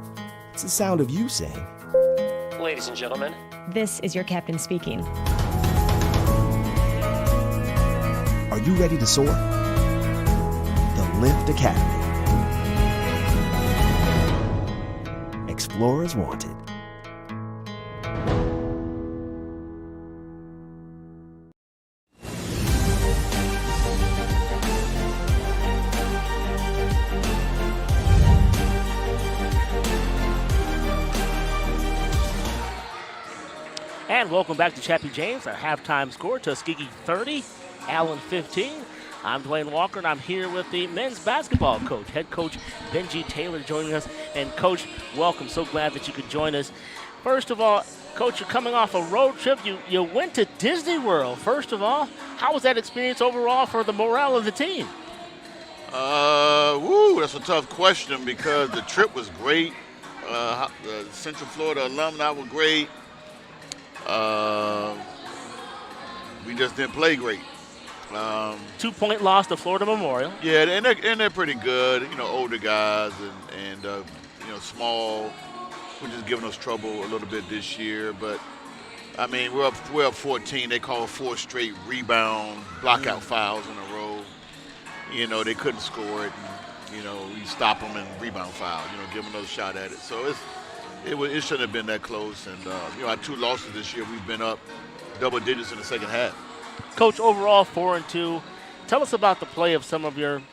S12: it's the sound of you saying,
S13: "Ladies and gentlemen,
S14: this is your captain speaking.
S12: Are you ready to soar? The Lift Academy. Explorers wanted."
S3: And welcome back to Chappie James. Our halftime score, Tuskegee 30, Allen 15. I'm Dwayne Walker, and I'm here with the men's basketball coach, head coach Benji Taylor joining us. And, Coach, welcome. So glad that you could join us. First of all, Coach, you're coming off a road trip. You went to Disney World. First of all, how was that experience overall for the morale of the team?
S15: That's a tough question because the trip was great. The Central Florida alumni were great. We just didn't play great.
S3: 2-point loss to Florida Memorial.
S15: Yeah, and they're pretty good. You know, older guys and small. We're just giving us trouble a little bit this year, but I mean we're up 14. They called 4 straight rebound blockout fouls in a row. You know, they couldn't score it. And, we stop them and rebound foul. Give them another shot at it. So it shouldn't have been that close. And our 2 losses this year, we've been up double digits in the second half. Coach,
S3: overall 4-2. Tell us about the play of some of your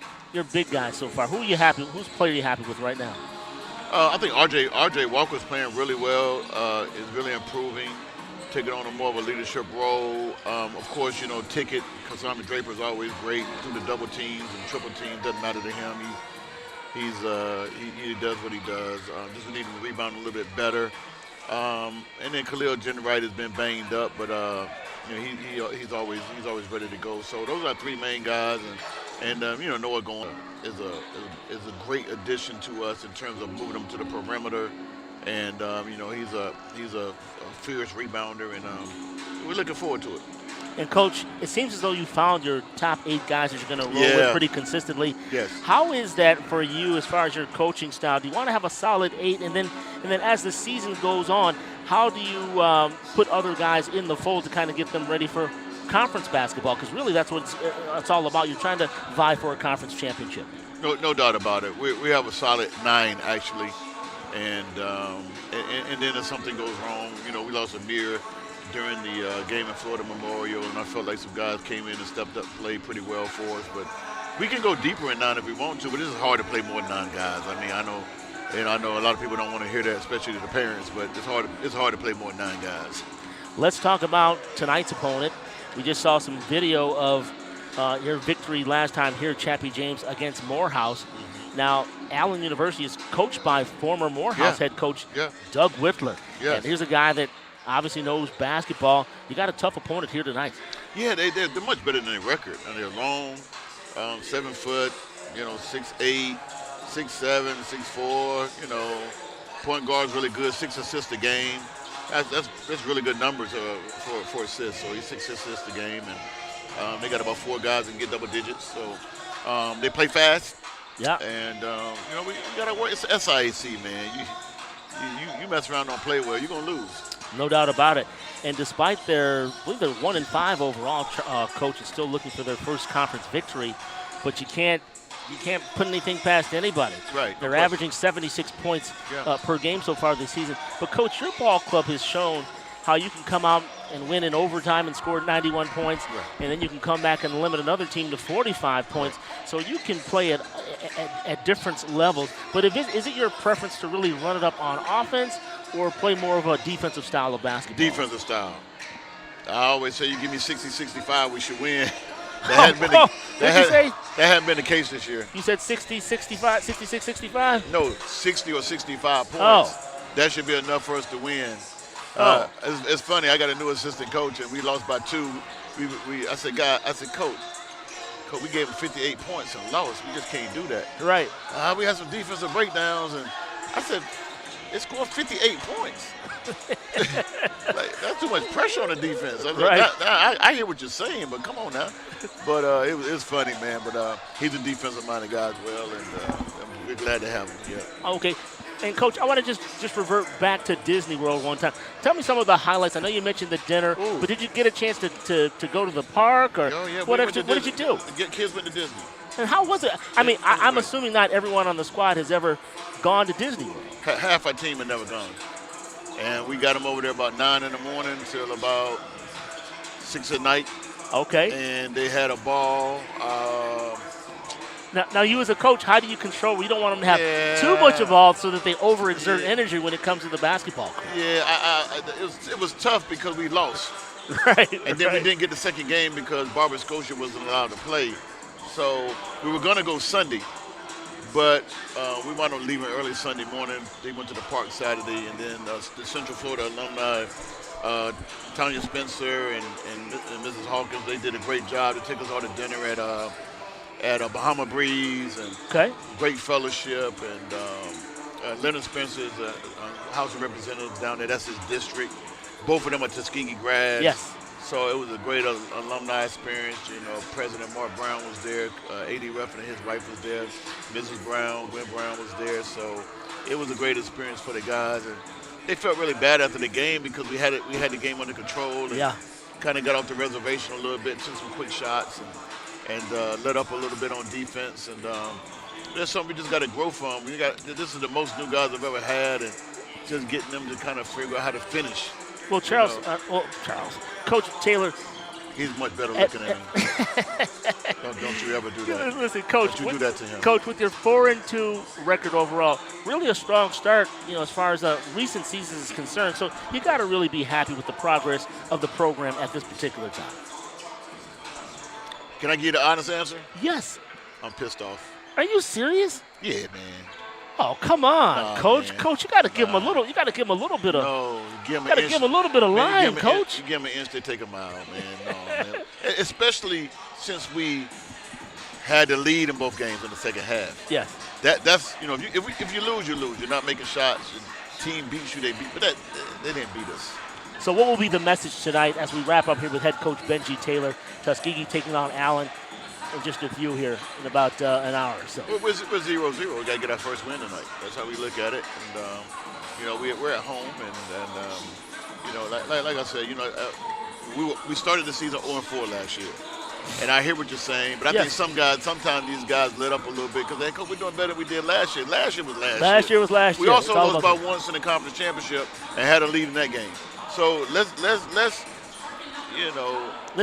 S3: big guys so far. Whose player are you happy with right now?
S15: I think RJ Walker's playing really well. Is really improving, taking on more of a leadership role. Of course, Ticket, Cassandra Draper is always great through the double teams and triple teams. Doesn't matter to him. He does what he does. Just need him to rebound a little bit better. And then Khalil Jenwright has been banged up, but he's always ready to go. So those are 3 main guys, and Noah Goin is a great addition to us in terms of moving him to the perimeter, and he's a fierce rebounder, and we're looking forward to it.
S3: And, Coach, it seems as though you found your top 8 guys that you're going to roll with pretty consistently.
S15: Yes.
S3: How is that for you as far as your coaching style? Do you want to have a solid 8, and then as the season goes on, how do you put other guys in the fold to kind of get them ready for conference basketball? Because really that's what it's all about. You're trying to vie for a conference championship.
S15: No doubt about it. We have a solid 9, actually. And then if something goes wrong, we lost Amir during the game in Florida Memorial, and I felt like some guys came in and stepped up, played pretty well for us. But we can go deeper in 9 if we want to, but it's hard to play more than 9 guys. I mean, I know a lot of people don't want to hear that, especially the parents, but it's hard to play more than 9 guys.
S3: Let's talk about tonight's opponent. We just saw some video of your victory last time here at Chappie James against Morehouse. Mm-hmm. Now, Allen University is coached by former Morehouse head coach Doug Whittler.
S15: Yes.
S3: And here's a guy that obviously knows basketball. You got a tough opponent here tonight.
S15: Yeah, they're much better than their record. And they're long, 7 foot, 6'8", 6'7", 6'4", point guard's really good, 6 assists a game. That's really good numbers for assists. So he's 6 assists a game, and they got about 4 guys that can get double digits. So they play fast.
S3: Yeah.
S15: And we gotta work. It's SIAC, man. You mess around, don't play well, you're gonna lose.
S3: No doubt about it. And despite I believe they're 1-5 overall, Coach is still looking for their first conference victory, but you can't put anything past anybody.
S15: Right.
S3: They're averaging 76 points per game so far this season. But, Coach, your ball club has shown how you can come out and win in overtime and score 91 points, and then you can come back and limit another team to 45 points. So you can play at different levels. But is it your preference to really run it up on offense or play more of a defensive style of basketball?
S15: Defensive style. I always say you give me 60-65, we should win. That hadn't been the case this year.
S3: You said 60-65, 66-65?
S15: No, 60 or 65 points.
S3: Oh.
S15: That should be enough for us to win. It's funny. I got a new assistant coach, and we lost by 2. I said, Coach, we gave him 58 points and lost. We just can't do that.
S3: Right.
S15: We had some defensive breakdowns, and I said, they scored 58 points. That's too much pressure on the defense. I hear what you're saying, but come on now. But it was funny, man. But he's a defensive-minded guy as well, and we're glad to have him. Yeah.
S3: Okay. And, Coach, I want to just revert back to Disney World one time. Tell me some of the highlights. I know you mentioned the dinner, but did you get a chance to go to the park? Or what did you do?
S15: Kids went to Disney.
S3: And how was it? I mean, I'm assuming not everyone on the squad has ever gone to Disney World.
S15: Half our team had never gone. And we got them over there about 9 in the morning till about 6 at night.
S3: Okay.
S15: And they had a ball.
S3: Now, you as a coach, how do you control? You don't want them to have too much involved so that they overexert energy when it comes to the basketball court.
S15: Yeah, it was tough because we lost.
S3: Right.
S15: And then we didn't get the second game because Barbara Scotia wasn't allowed to play. So we were going to go Sunday, but we wound up leaving early Sunday morning. They went to the park Saturday, and then the Central Florida alumni, Tanya Spencer and Mrs. Hawkins, they did a great job. They took us all to dinner at a Bahama Breeze and great fellowship. And Leonard Spencer is a House of Representatives down there. That's his district. Both of them are Tuskegee grads.
S3: Yes.
S15: So it was a great alumni experience. You know, President Mark Brown was there. A.D. Ruffin and his wife was there. Mrs. Brown, Gwen Brown was there. So it was a great experience for the guys. And they felt really bad after the game because we had the game under control. And kind of got off the reservation a little bit, took some quick shots, and let up a little bit on defense. And that's something we just got to grow from. This is the most new guys I've ever had, and just getting them to kind of figure out how to finish.
S3: Well, Charles, Coach Taylor.
S15: He's much better looking than me. Don't you ever do that.
S3: Listen, Coach.
S15: Don't you do that to him.
S3: Coach, with your 4-2 record overall, really a strong start, as far as recent seasons is concerned. So you got to really be happy with the progress of the program at this particular time.
S15: Can I give you the honest answer?
S3: Yes.
S15: I'm pissed off.
S3: Are you serious?
S15: Yeah, man.
S3: Oh, come on, Coach.
S15: Man.
S3: Coach, you got to give him a little. You got to give him a little bit of.
S15: No,
S3: give him a little bit of line, Coach.
S15: You give him an inch, they take a mile, man. No, man. Especially since we had the lead in both games in the second half.
S3: Yes.
S15: That's if you lose, you lose. You're not making shots. Team beats you, they beat. But they didn't beat us.
S3: So what will be the message tonight as we wrap up here with head coach Benji Taylor, Tuskegee taking on Allen? In just a few here in about an hour or so.
S15: We're 0-0. We got to get our first win tonight. That's how we look at it. And we're at home, and like I said, we started the season 0-4 last year. And I hear what you're saying, but I think sometimes these guys let up a little bit because they we're doing better than we did last year. Last year was last year.
S3: We
S15: also lost by once in the conference championship and had a lead in that game. So let's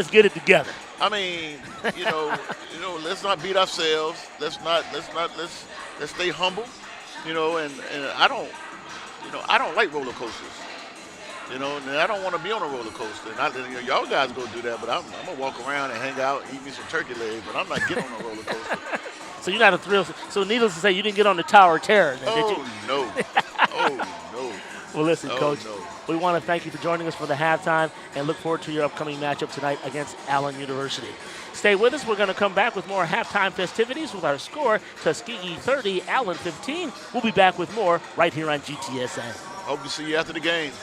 S3: get it together.
S15: I mean, let's not beat ourselves. Let's stay humble, and I don't like roller coasters, and I don't want to be on a roller coaster. And y'all guys go do that, but I'm gonna walk around and hang out, eat me some turkey legs, but I'm not getting on a roller coaster.
S3: So you're not a thrill. So needless to say, you didn't get on the Tower of Terror, then, did you?
S15: No. Oh no.
S3: Well, listen, Coach.
S15: No.
S3: We want to thank you for joining us for the halftime and look forward to your upcoming matchup tonight against Allen University. Stay with us. We're going to come back with more halftime festivities with our score, Tuskegee 30, Allen 15. We'll be back with more right here on GTSN.
S15: Hope to see you after the game.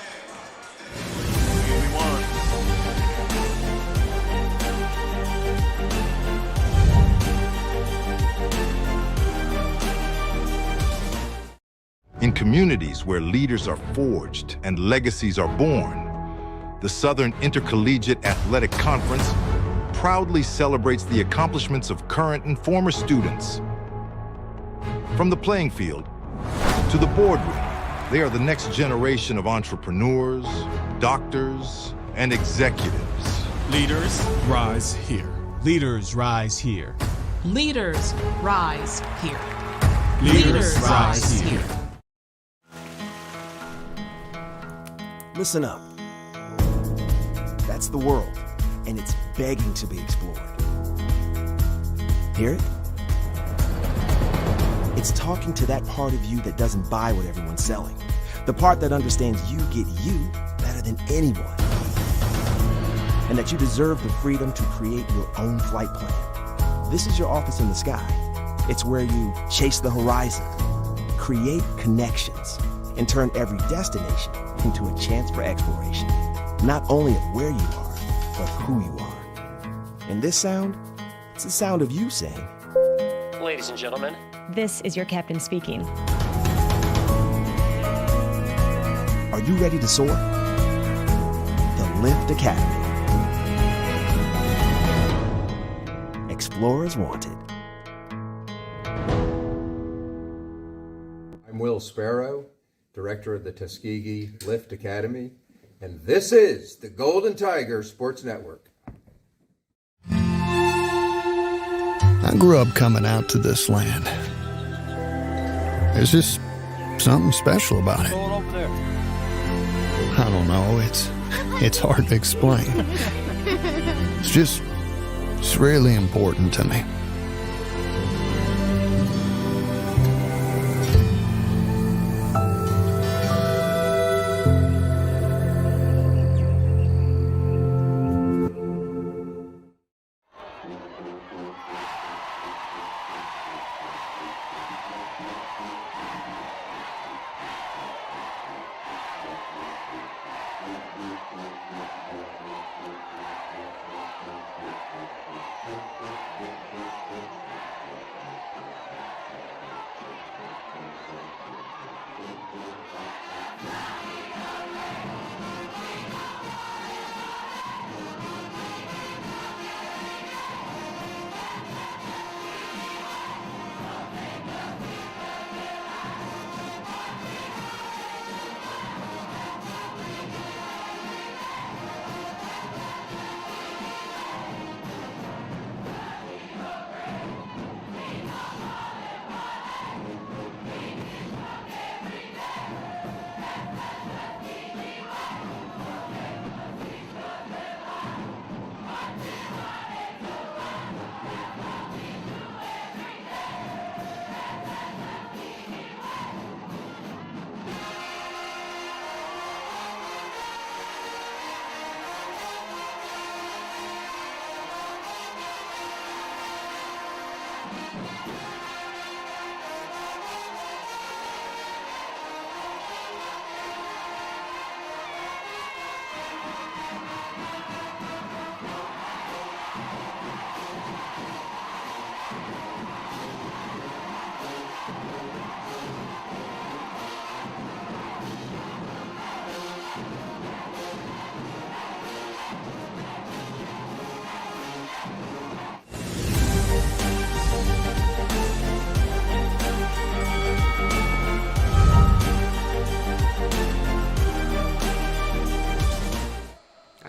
S15: We won.
S4: In communities where leaders are forged and legacies are born, the Southern Intercollegiate Athletic Conference proudly celebrates the accomplishments of current and former students. From the playing field to the boardroom, they are the next generation of entrepreneurs, doctors, and executives.
S5: Leaders rise here. Leaders rise here.
S6: Leaders rise here.
S5: Leaders rise here.
S12: Listen up. That's the world, and it's begging to be explored. Hear it? It's talking to that part of you that doesn't buy what everyone's selling. The part that understands you get you better than anyone. And that you deserve the freedom to create your own flight plan. This is your office in the sky. It's where you chase the horizon, create connections, and turn every destination into a chance for exploration. Not only of where you are, but who you are. And this sound, it's the sound of you saying,
S13: Ladies and gentlemen,
S14: This is your captain speaking.
S12: Are you ready to soar? The Lift Academy. Explorers wanted.
S16: I'm Will Sparrow, director of the Tuskegee Lift Academy, and this is the Golden Tiger Sports Network.
S17: I grew up coming out to this land. There's just something special about it. I don't know, it's hard to explain. It's really important to me.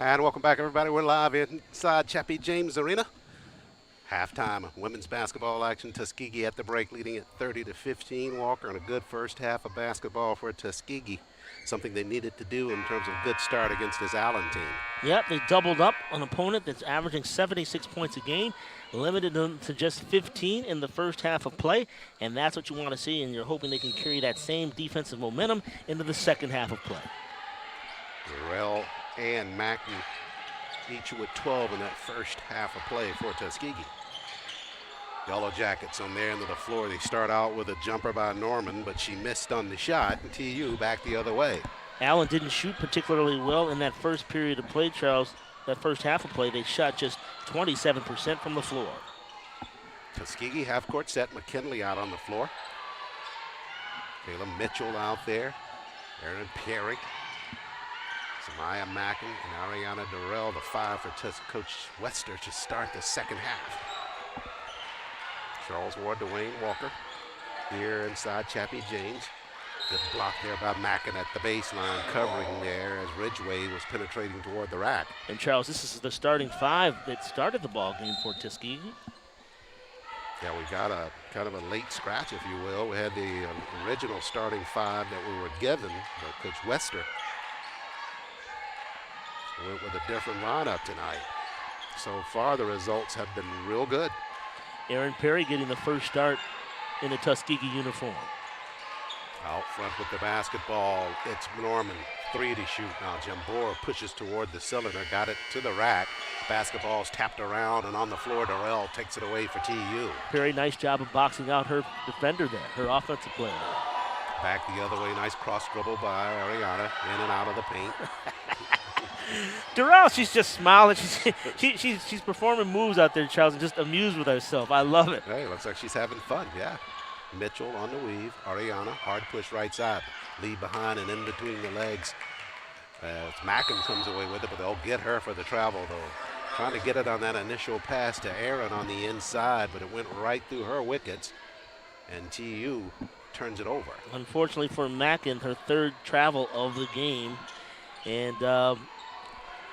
S2: And welcome back, everybody. We're live inside Chappie James Arena. Halftime women's basketball action. Tuskegee at the break, leading at 30-15. Walker, and a good first half of basketball for Tuskegee. Something they needed to do in terms of good start against this Allen team.
S3: Yep, they doubled up an opponent that's averaging 76 points a game, limited them to just 15 in the first half of play, and that's what you want to see, and you're hoping they can carry that same defensive momentum into the second half of play.
S2: Durrell and Mackey each with 12 in that first half of play for Tuskegee. Yellow Jackets on their end of the floor. They start out with a jumper by Norman, but she missed on the shot, and TU back the other way.
S3: Allen didn't shoot particularly well in that first period of play, Charles. That first half of play, they shot just 27% from the floor.
S2: Tuskegee half-court set. McKinley out on the floor. Kayla Mitchell out there. Erin Perry. Samaya Mackin and Ariana Durrell, the five for Coach Wester to start the second half. Charles Ward, Dwayne Walker here inside Chappie James. Good block there by Mackin at the baseline, covering there as Ridgway was penetrating toward the rack.
S3: And Charles, this is the starting five that started the ball game for Tuskegee.
S2: Yeah, we got a kind of a late scratch, if you will. We had the original starting five that we were given by Coach Wester. So went with a different lineup tonight. So far, the results have been real good.
S3: Erin Perry getting the first start in a Tuskegee uniform.
S2: Out front with the basketball, it's Norman, three to shoot now. Jambora pushes toward the cylinder, got it to the rack. Basketball's tapped around and on the floor. Durrell takes it away for TU.
S3: Perry, nice job of boxing out her defender there, her offensive player.
S2: Back the other way, nice cross dribble by Ariana, in and out of the paint.
S3: Durrell, she's just smiling. She's performing moves out there, Charles, and just amused with herself. I love it.
S2: Hey, looks like she's having fun, yeah. Mitchell on the weave. Ariana, hard push right side. Lead behind and in between the legs. Mackin comes away with it, but they'll get her for the travel, though. Trying to get it on that initial pass to Aaron on the inside, but it went right through her wickets, and TU turns it over.
S3: Unfortunately for Mackin, her third travel of the game, and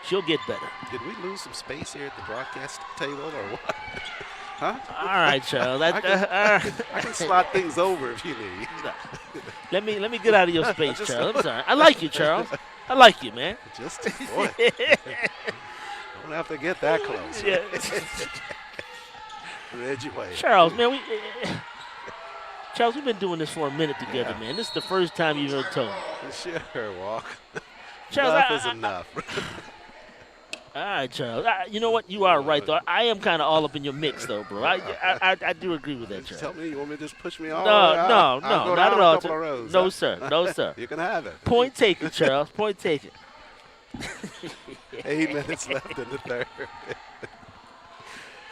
S3: she'll get better.
S2: Did we lose some space here at the broadcast table or what? Huh?
S3: All right, Charles.
S2: I can slot things over if you need.
S3: Let me get out of your space, Charles. I'm sorry. I like you, Charles. I like you, man.
S2: Just boy. Don't have to get that close.
S3: Yeah.
S2: Ridgeway.
S3: Charles, man, Charles, we've been doing this for a minute together, man. This is the first time you've ever told me.
S2: Sure, Walk.
S3: Charles,
S2: enough is enough.
S3: All right, Charles. You know what? You are right, though. I am kind of all up in your mix, though, bro. I do agree with that, Charles.
S2: Tell me, you want me to just push me off?
S3: No, not at all.
S2: Rows,
S3: no, sir. No, sir.
S2: You can have it.
S3: Point taken, Charles. Point taken.
S2: 8 minutes left in the third.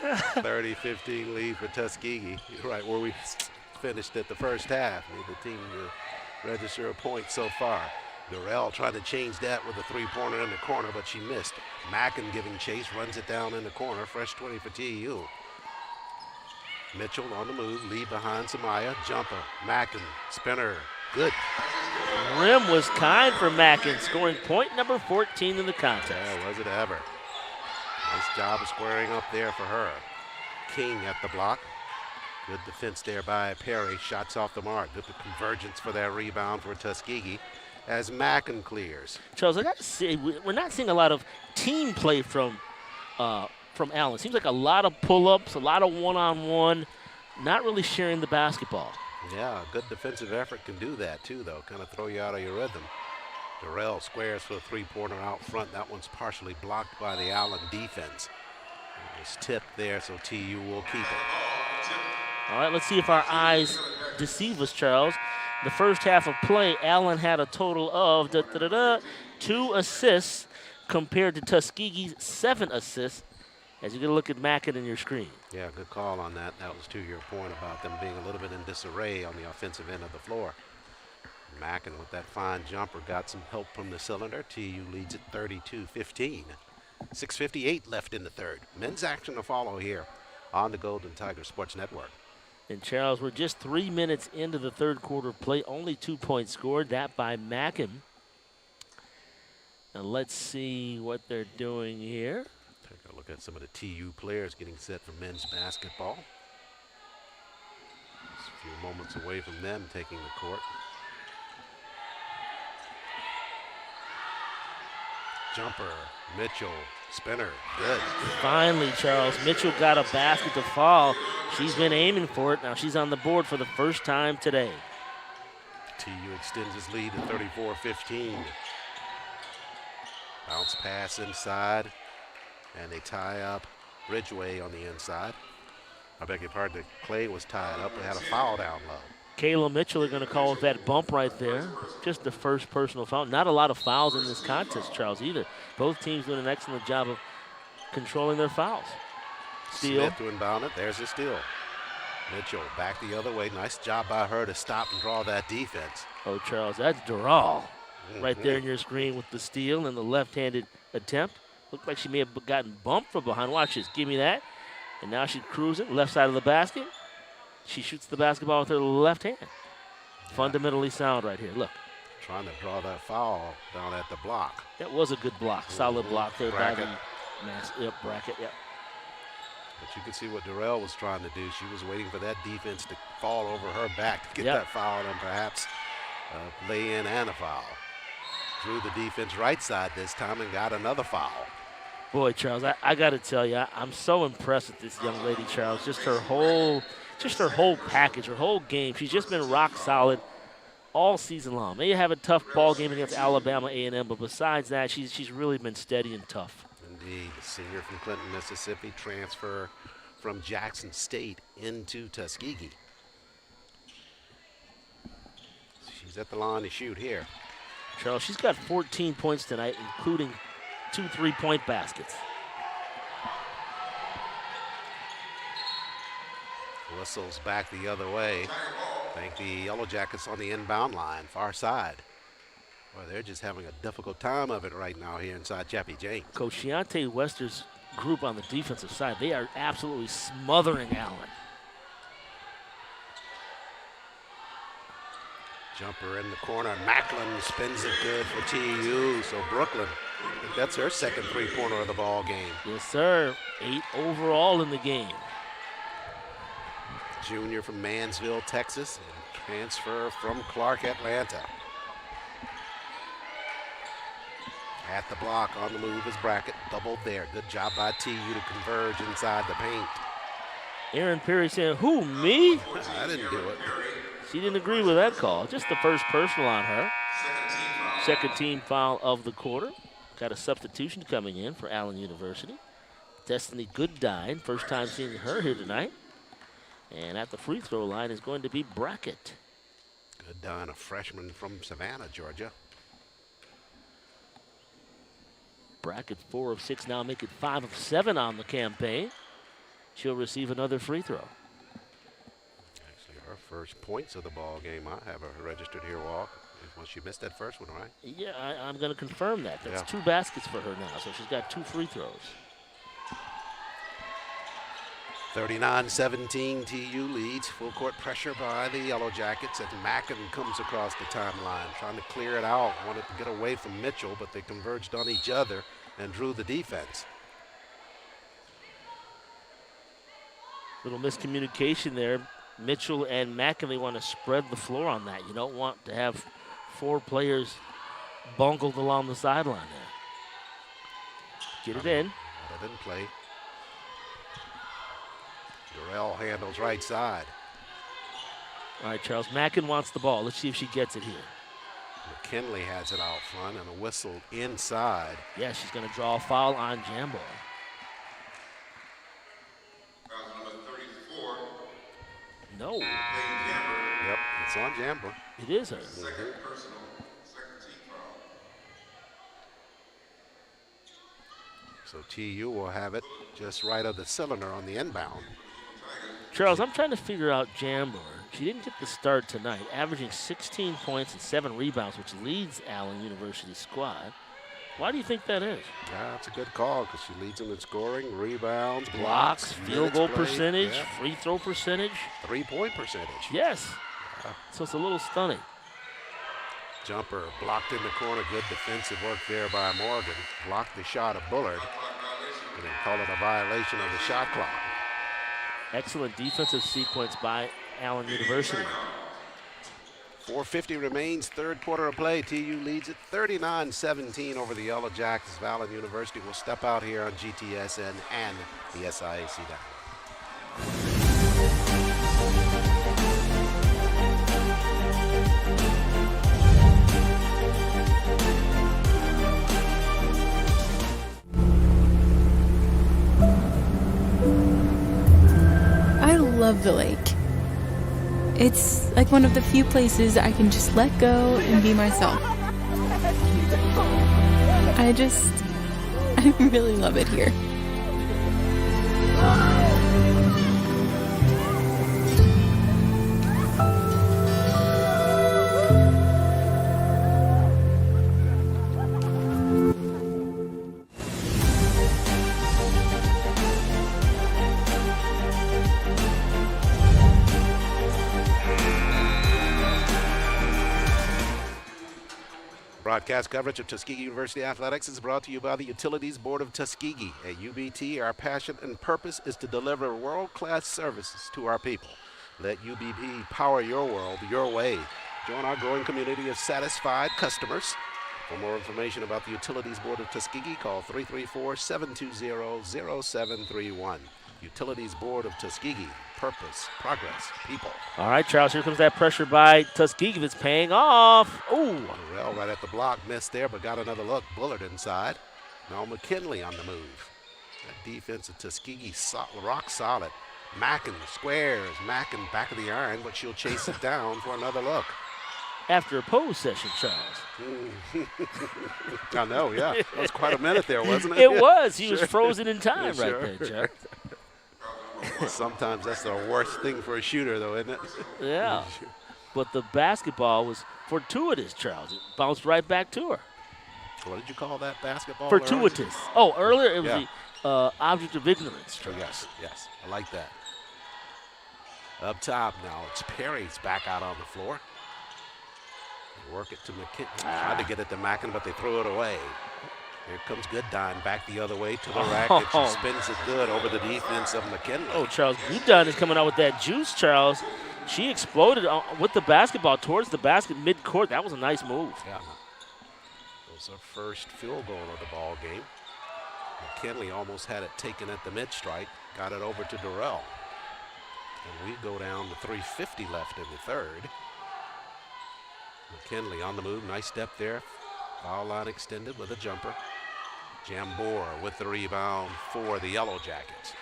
S2: 30-15 lead for Tuskegee. Right where we finished at the first half. Neither team to register a point so far. Durrell trying to change that with a three-pointer in the corner, but she missed. Mackin giving chase, runs it down in the corner. Fresh 20 for TU. Mitchell on the move, lead behind Samaya. Jumper, Mackin, spinner, good.
S3: Rim was kind for Mackin, scoring point number 14 in the contest.
S2: Yeah, was it ever. Nice job of squaring up there for her. King at the block. Good defense there by Perry. Shots off the mark. Good convergence for that rebound for Tuskegee as Mackin clears.
S3: Charles, I got to say, we're not seeing a lot of team play from Allen. Seems like a lot of pull-ups, a lot of one-on-one, not really sharing the basketball.
S2: Yeah, a good defensive effort can do that too, though. Kind of throw you out of your rhythm. Durrell squares for a three-pointer out front. That one's partially blocked by the Allen defense. It was tipped there, so TU will keep it.
S3: All right, let's see if our eyes deceive us, Charles. The first half of play, Allen had a total of 2 assists compared to Tuskegee's 7 assists. As you get a look at Mackin in your screen.
S2: Yeah, good call on that. That was to your point about them being a little bit in disarray on the offensive end of the floor. Mackin with that fine jumper got some help from the cylinder. TU leads at 32-15. 6:58 left in the third. Men's action to follow here on the Golden Tiger Sports Network.
S3: And Charles, we're just 3 minutes into the third quarter of play. Only 2 points scored, that by Mackin. And let's see what they're doing here.
S2: Take a look at some of the TU players getting set for men's basketball. Just a few moments away from them taking the court. Jumper, Mitchell, spinner, good.
S3: Finally, Charles, Mitchell got a basket to fall. She's been aiming for it. Now she's on the board for the first time today.
S2: TU extends his lead to 34-15. Bounce pass inside, and they tie up Ridgeway on the inside. I beg your pardon, Clay was tied up. They had a foul down low.
S3: Kayla Mitchell are going to call it that bump right there. Just the first personal foul. Not a lot of fouls in this contest, Charles, either. Both teams doing an excellent job of controlling their fouls. Steal.
S2: Smith to inbound it. There's a steal. Mitchell back the other way. Nice job by her to stop and draw that defense.
S3: Oh, Charles, that's Dural right there in your screen with the steal and the left-handed attempt. Looked like she may have gotten bumped from behind. Watch this. Give me that. And now she's cruising left side of the basket. She shoots the basketball with her left hand. Yeah. Fundamentally sound right here. Look.
S2: Trying to draw that foul down at the block.
S3: That was a good block. Solid block there by the bracket. Yep.
S2: But you can see what Durrell was trying to do. She was waiting for that defense to fall over her back to get that foul and perhaps lay in and a foul. Drew the defense right side this time and got another foul.
S3: Boy, Charles, I got to tell you, I'm so impressed with this young lady, Charles. Just her whole package, her whole game. She's just been rock solid all season long. May have a tough ball game against Alabama A&M, but besides that, she's really been steady and tough.
S2: Indeed. Senior from Clinton, Mississippi, transfer from Jackson State into Tuskegee. She's at the line to shoot here.
S3: Charles, she's got 14 points tonight, including 2 3-point baskets.
S2: Whistles back the other way. I think the Yellow Jackets on the inbound line, far side. Well, they're just having a difficult time of it right now here inside Chappie James.
S3: Coach Shiante Wester's group on the defensive side, they are absolutely smothering Allen.
S2: Jumper in the corner. Macklin spins it good for TU. So Brooklyn, I think that's her second three-pointer of the ball game.
S3: Yes, sir. 8 overall in the game.
S2: junior from Mansville, Texas, and transfer from Clark, Atlanta. At the block, on the move is Brackett, doubled there. Good job by TU to converge inside the paint.
S3: Aaron Perry saying, who, me?
S2: I didn't do it.
S3: She didn't agree with that call. Just the first personal on her. Second team foul of the quarter. Got a substitution coming in for Allen University. Destiny Goodine, first time seeing her here tonight. And at the free throw line is going to be Brackett.
S2: Goodine, a freshman from Savannah, Georgia.
S3: Brackett 4 of 6 now, make it 5 of 7 on the campaign. She'll receive another free throw.
S2: Actually, her first points of the ball game. I have her registered here, Walk. Well, she missed that first one, right?
S3: Yeah, I'm going to confirm that. That's
S2: Yeah.
S3: 2 baskets for her now, so she's got 2 free throws.
S2: 39-17, TU leads. Full court pressure by the Yellow Jackets as Mackin comes across the timeline, trying to clear it out. Wanted to get away from Mitchell, but they converged on each other and drew the defense.
S3: Little miscommunication there. Mitchell and Mackin, they want to spread the floor on that. You don't want to have 4 players bungled along the sideline there. Get it in.
S2: That didn't play. Durrell handles right side.
S3: All right, Charles. Mackin wants the ball. Let's see if she gets it here.
S2: McKinley has it out front and a whistle inside.
S3: Yeah, she's going to draw a foul on Jambo. No.
S2: Yep, it's on Jambo.
S3: It is her.
S2: So TU will have it just right of the cylinder on the inbound.
S3: Charles, I'm trying to figure out Jambo. She didn't get the start tonight, averaging 16 points and 7 rebounds, which leads Allen University's squad. Why do you think that is?
S2: Yeah, that's a good call because she leads them in scoring, rebounds,
S3: Blocks, field goal
S2: played.
S3: percentage,
S2: Yeah.
S3: free throw percentage.
S2: 3-point percentage.
S3: Yes.
S2: Yeah.
S3: So it's a little stunning.
S2: Jumper blocked in the corner. Good defensive work there by Morgan. Blocked the shot of Bullard and then called it a violation of the shot clock.
S3: Excellent defensive sequence by Allen University.
S2: 4:50 remains, third quarter of play. TU leads it 39-17 over the Yellow Jackets. Allen University will step out here on GTSN and the SIAC network.
S7: I love the lake. It's like one of the few places I can just let go and be myself. I really love it here.
S2: Broadcast coverage of Tuskegee University Athletics is brought to you by the Utilities Board of Tuskegee. At UBT, our passion and purpose is to deliver world-class services to our people. Let UBB power your world your way. Join our growing community of satisfied customers. For more information about the Utilities Board of Tuskegee, call 334-720-0731. Utilities Board of Tuskegee. Purpose, progress, people.
S3: All right, Charles, here comes that pressure by Tuskegee. It's paying off. Ooh.
S2: Durrell right at the block, missed there, but got another look. Bullard inside. Now McKinley on the move. That defense of Tuskegee, rock solid. Mackin squares. Mackin back of the iron, but she'll chase it down for another look.
S3: After a pose session, Charles.
S2: I know, yeah. That was quite a minute there, wasn't it?
S3: It was. He was frozen in time right there, Chuck.
S2: Sometimes that's the worst thing for a shooter, though, isn't it?
S3: Yeah. But the basketball was fortuitous, Charles. It bounced right back to her.
S2: What did you call that basketball?
S3: Fortuitous.
S2: Earlier?
S3: Oh, earlier it was the object of ignorance.
S2: Oh, yes, yes. I like that. Up top now, it's Perry's back out on the floor. They work it to McKinley. Tried to get it to Mackin, but they threw it away. Here comes Goodine back the other way to the racket. She spins it good over the defense of McKinley.
S3: Oh, Charles, Goodine is coming out with that juice, Charles. She exploded with the basketball towards the basket mid-court. That was a nice move.
S2: Yeah. That was her first field goal of the ball game. McKinley almost had it taken at the mid-strike. Got it over to Durrell. And we go down to 3:50 left in the third. McKinley on the move. Nice step there. Foul line extended with a jumper. Jambor with the rebound for the Yellow Jackets.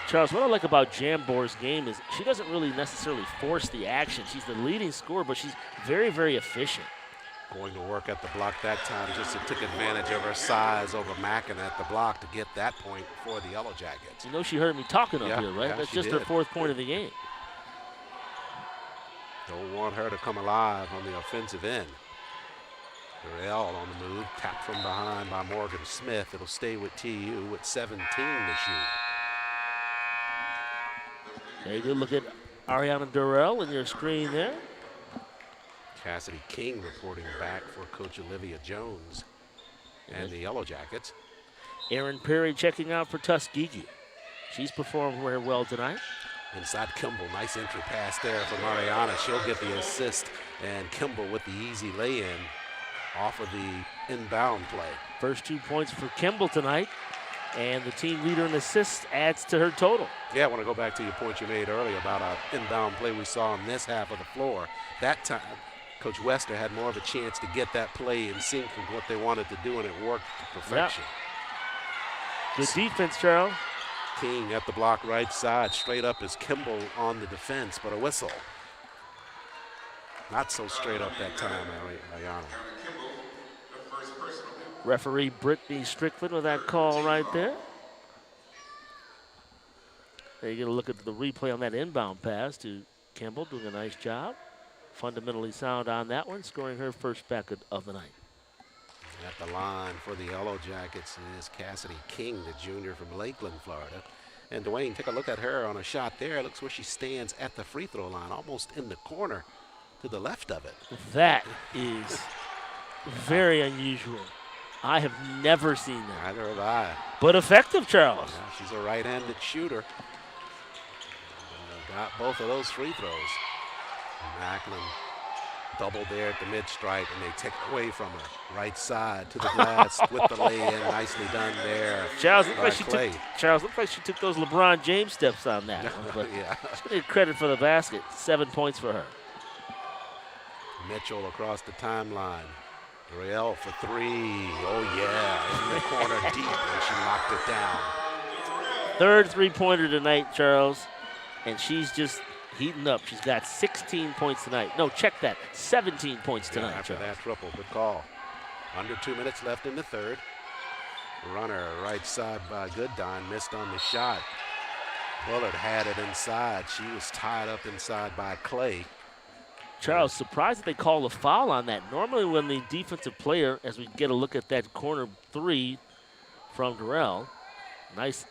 S3: Charles, what I like about Jambor's game is she doesn't really necessarily force the action. She's the leading scorer, but she's very, very efficient.
S2: Going to work at the block that time, just took advantage of her size over Mackin at the block to get that point for the Yellow Jackets.
S3: You know she heard me talking up here, right?
S2: Yeah,
S3: That's just her 4th point of the game.
S2: Don't want her to come alive on the offensive end. Durrell on the move, tapped from behind by Morgan Smith. It'll stay with TU with 17 to shoot.
S3: There you look at Ariana Durrell in your screen there.
S2: Cassidy King reporting back for Coach Olivia Jones and the Yellow Jackets.
S3: Erin Perry checking out for Tuskegee. She's performed very well tonight.
S2: Inside Kimball, nice entry pass there from Ariana. She'll get the assist, and Kimball with the easy lay-in off of the inbound play.
S3: First 2 points for Kimball tonight, and the team leader in assists adds to her total.
S2: Yeah, I want to go back to your point you made earlier about an inbound play we saw in this half of the floor. That time, Coach Wester had more of a chance to get that play in sync with what they wanted to do, and it worked to perfection.
S3: Yep. Good defense, Charles.
S2: King at the block right side, straight up is Kimball on the defense, but a whistle. Not so straight up that time, Ayana.
S3: Referee Brittany Strickland with that call right there. There you get a look at the replay on that inbound pass to Kimball, doing a nice job. Fundamentally sound on that one, scoring her first bucket of the night.
S2: At the line for the Yellow Jackets is Cassidy King, the junior from Lakeland, Florida. And Dwayne, take a look at her on a shot there. Looks where she stands at the free throw line, almost in the corner to the left of it.
S3: That is very unusual. I have never seen that.
S2: Neither have I.
S3: But effective, Charles.
S2: Yeah, she's a right-handed shooter. Got both of those free throws. Macklin double there at the mid-strike, and they take it away from her. Right side to the glass with the lay-in. Nicely done there.
S3: Charles looked like she took those LeBron James steps on that one. But
S2: yeah.
S3: She's going to get credit for the basket. 7 points for her.
S2: Mitchell across the timeline. Durrell for three. Oh, yeah. In the corner deep, and she knocked it down.
S3: Third three-pointer tonight, Charles. And she's just heating up. She's got 16 points tonight. No, check that. 17 points tonight.
S2: After
S3: Charles.
S2: that triple, good call. Under 2 minutes left in the third. Runner right side by Goodine, missed on the shot. Bullard had it inside. She was tied up inside by Clay.
S3: Charles, surprised that they call a foul on that. Normally when the defensive player, as we get a look at that corner three from Durrell, nice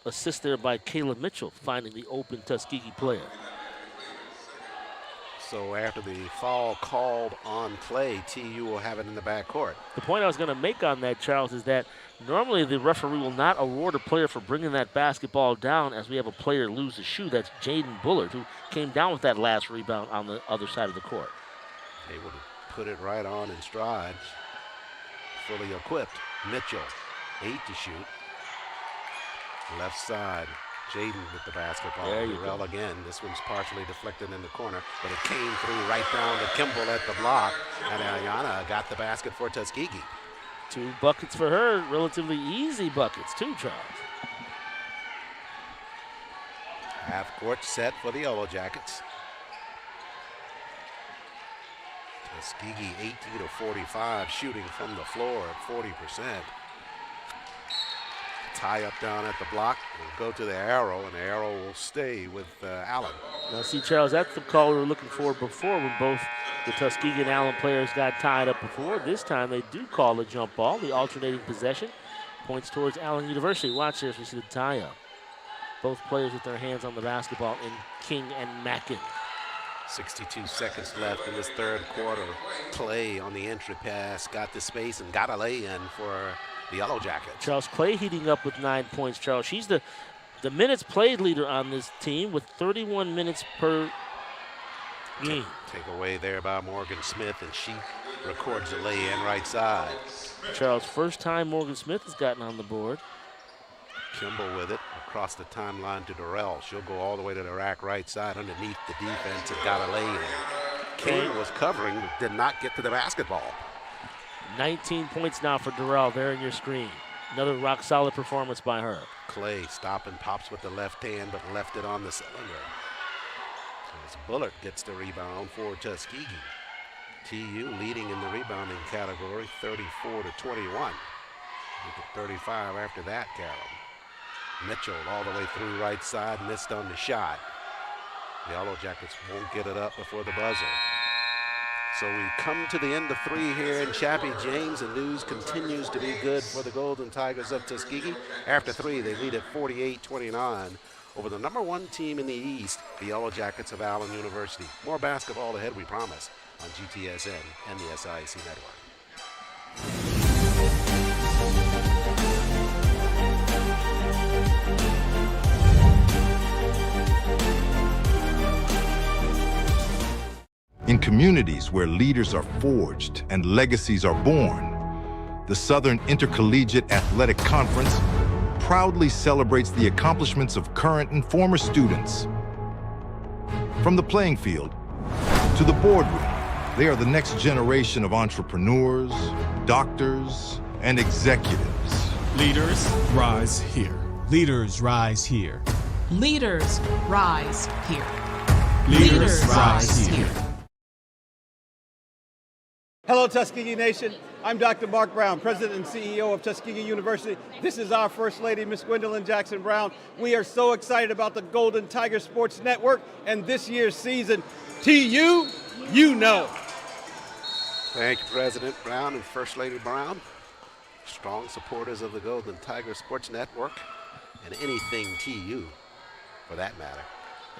S3: assist there by Kayla Mitchell, finding the open Tuskegee player.
S2: So after the foul called on Clay, TU will have it in the backcourt.
S3: The point I was going to make on that, Charles, is that normally the referee will not award a player for bringing that basketball down as we have a player lose a shoe. That's Jaden Bullard, who came down with that last rebound on the other side of the court.
S2: Able to put it right on in stride. Fully equipped. Mitchell, 8 to shoot. Left side, Jaden with the basketball. Durrell again. This one's partially deflected in the corner, but it came through right down to Kimball at the block, and Ayana got the basket for Tuskegee.
S3: 2 buckets for her, relatively easy buckets too, Charles.
S2: Half court set for the Yellow Jackets. Tuskegee 18 to 45, shooting from the floor at 40%. Tie up down at the block and go to the arrow, and the arrow will stay with Allen.
S3: Now see, Charles, that's the call we were looking for before when both the Tuskegee and Allen players got tied up before. This time they do call a jump ball, the alternating possession. Points towards Allen University. Watch this, we see the tie up. Both players with their hands on the basketball in King and Mackin.
S2: 62 seconds left in this third quarter. Clay on the entry pass, got the space and got a lay-in for the Yellow Jackets.
S3: Charles, Clay heating up with 9 points, Charles. She's the minutes played leader on this team with 31 minutes per game.
S2: Take away there by Morgan Smith, and she records a lay-in right side.
S3: Charles, first time Morgan Smith has gotten on the board.
S2: Kimball with it across the timeline to Durrell. She'll go all the way to the rack right side underneath the defense and got a lay-in. Kane was covering but did not get to the basketball.
S3: 19 points now for Durrell there in your screen. Another rock-solid performance by her.
S2: Clay stop and pops with the left hand but left it on the cylinder. As Bullard gets the rebound for Tuskegee. TU leading in the rebounding category 34-21. Look at 35 after that, Carol. Mitchell all the way through right side, missed on the shot. The Yellow Jackets won't get it up before the buzzer. So we come to the end of 3 here in Chappie James. The news continues to be good for the Golden Tigers of Tuskegee. After 3, they lead at 48-29 over the #1 team in the East, the Yellow Jackets of Allen University. More basketball ahead, we promise, on GTSN and the SIC Network.
S4: In communities where leaders are forged and legacies are born, the Southern Intercollegiate Athletic Conference proudly celebrates the accomplishments of current and former students. From the playing field to the boardroom, they are the next generation of entrepreneurs, doctors, and executives.
S5: Leaders rise here. Leaders rise here.
S6: Leaders rise here.
S5: Leaders rise here.
S18: Hello, Tuskegee Nation. I'm Dr. Mark Brown, President and CEO of Tuskegee University. This is our First Lady, Miss Gwendolyn Jackson Brown. We are so excited about the Golden Tiger Sports Network and this year's season. TU, you know.
S2: Thank you, President Brown and First Lady Brown. Strong supporters of the Golden Tiger Sports Network and anything TU, for that matter.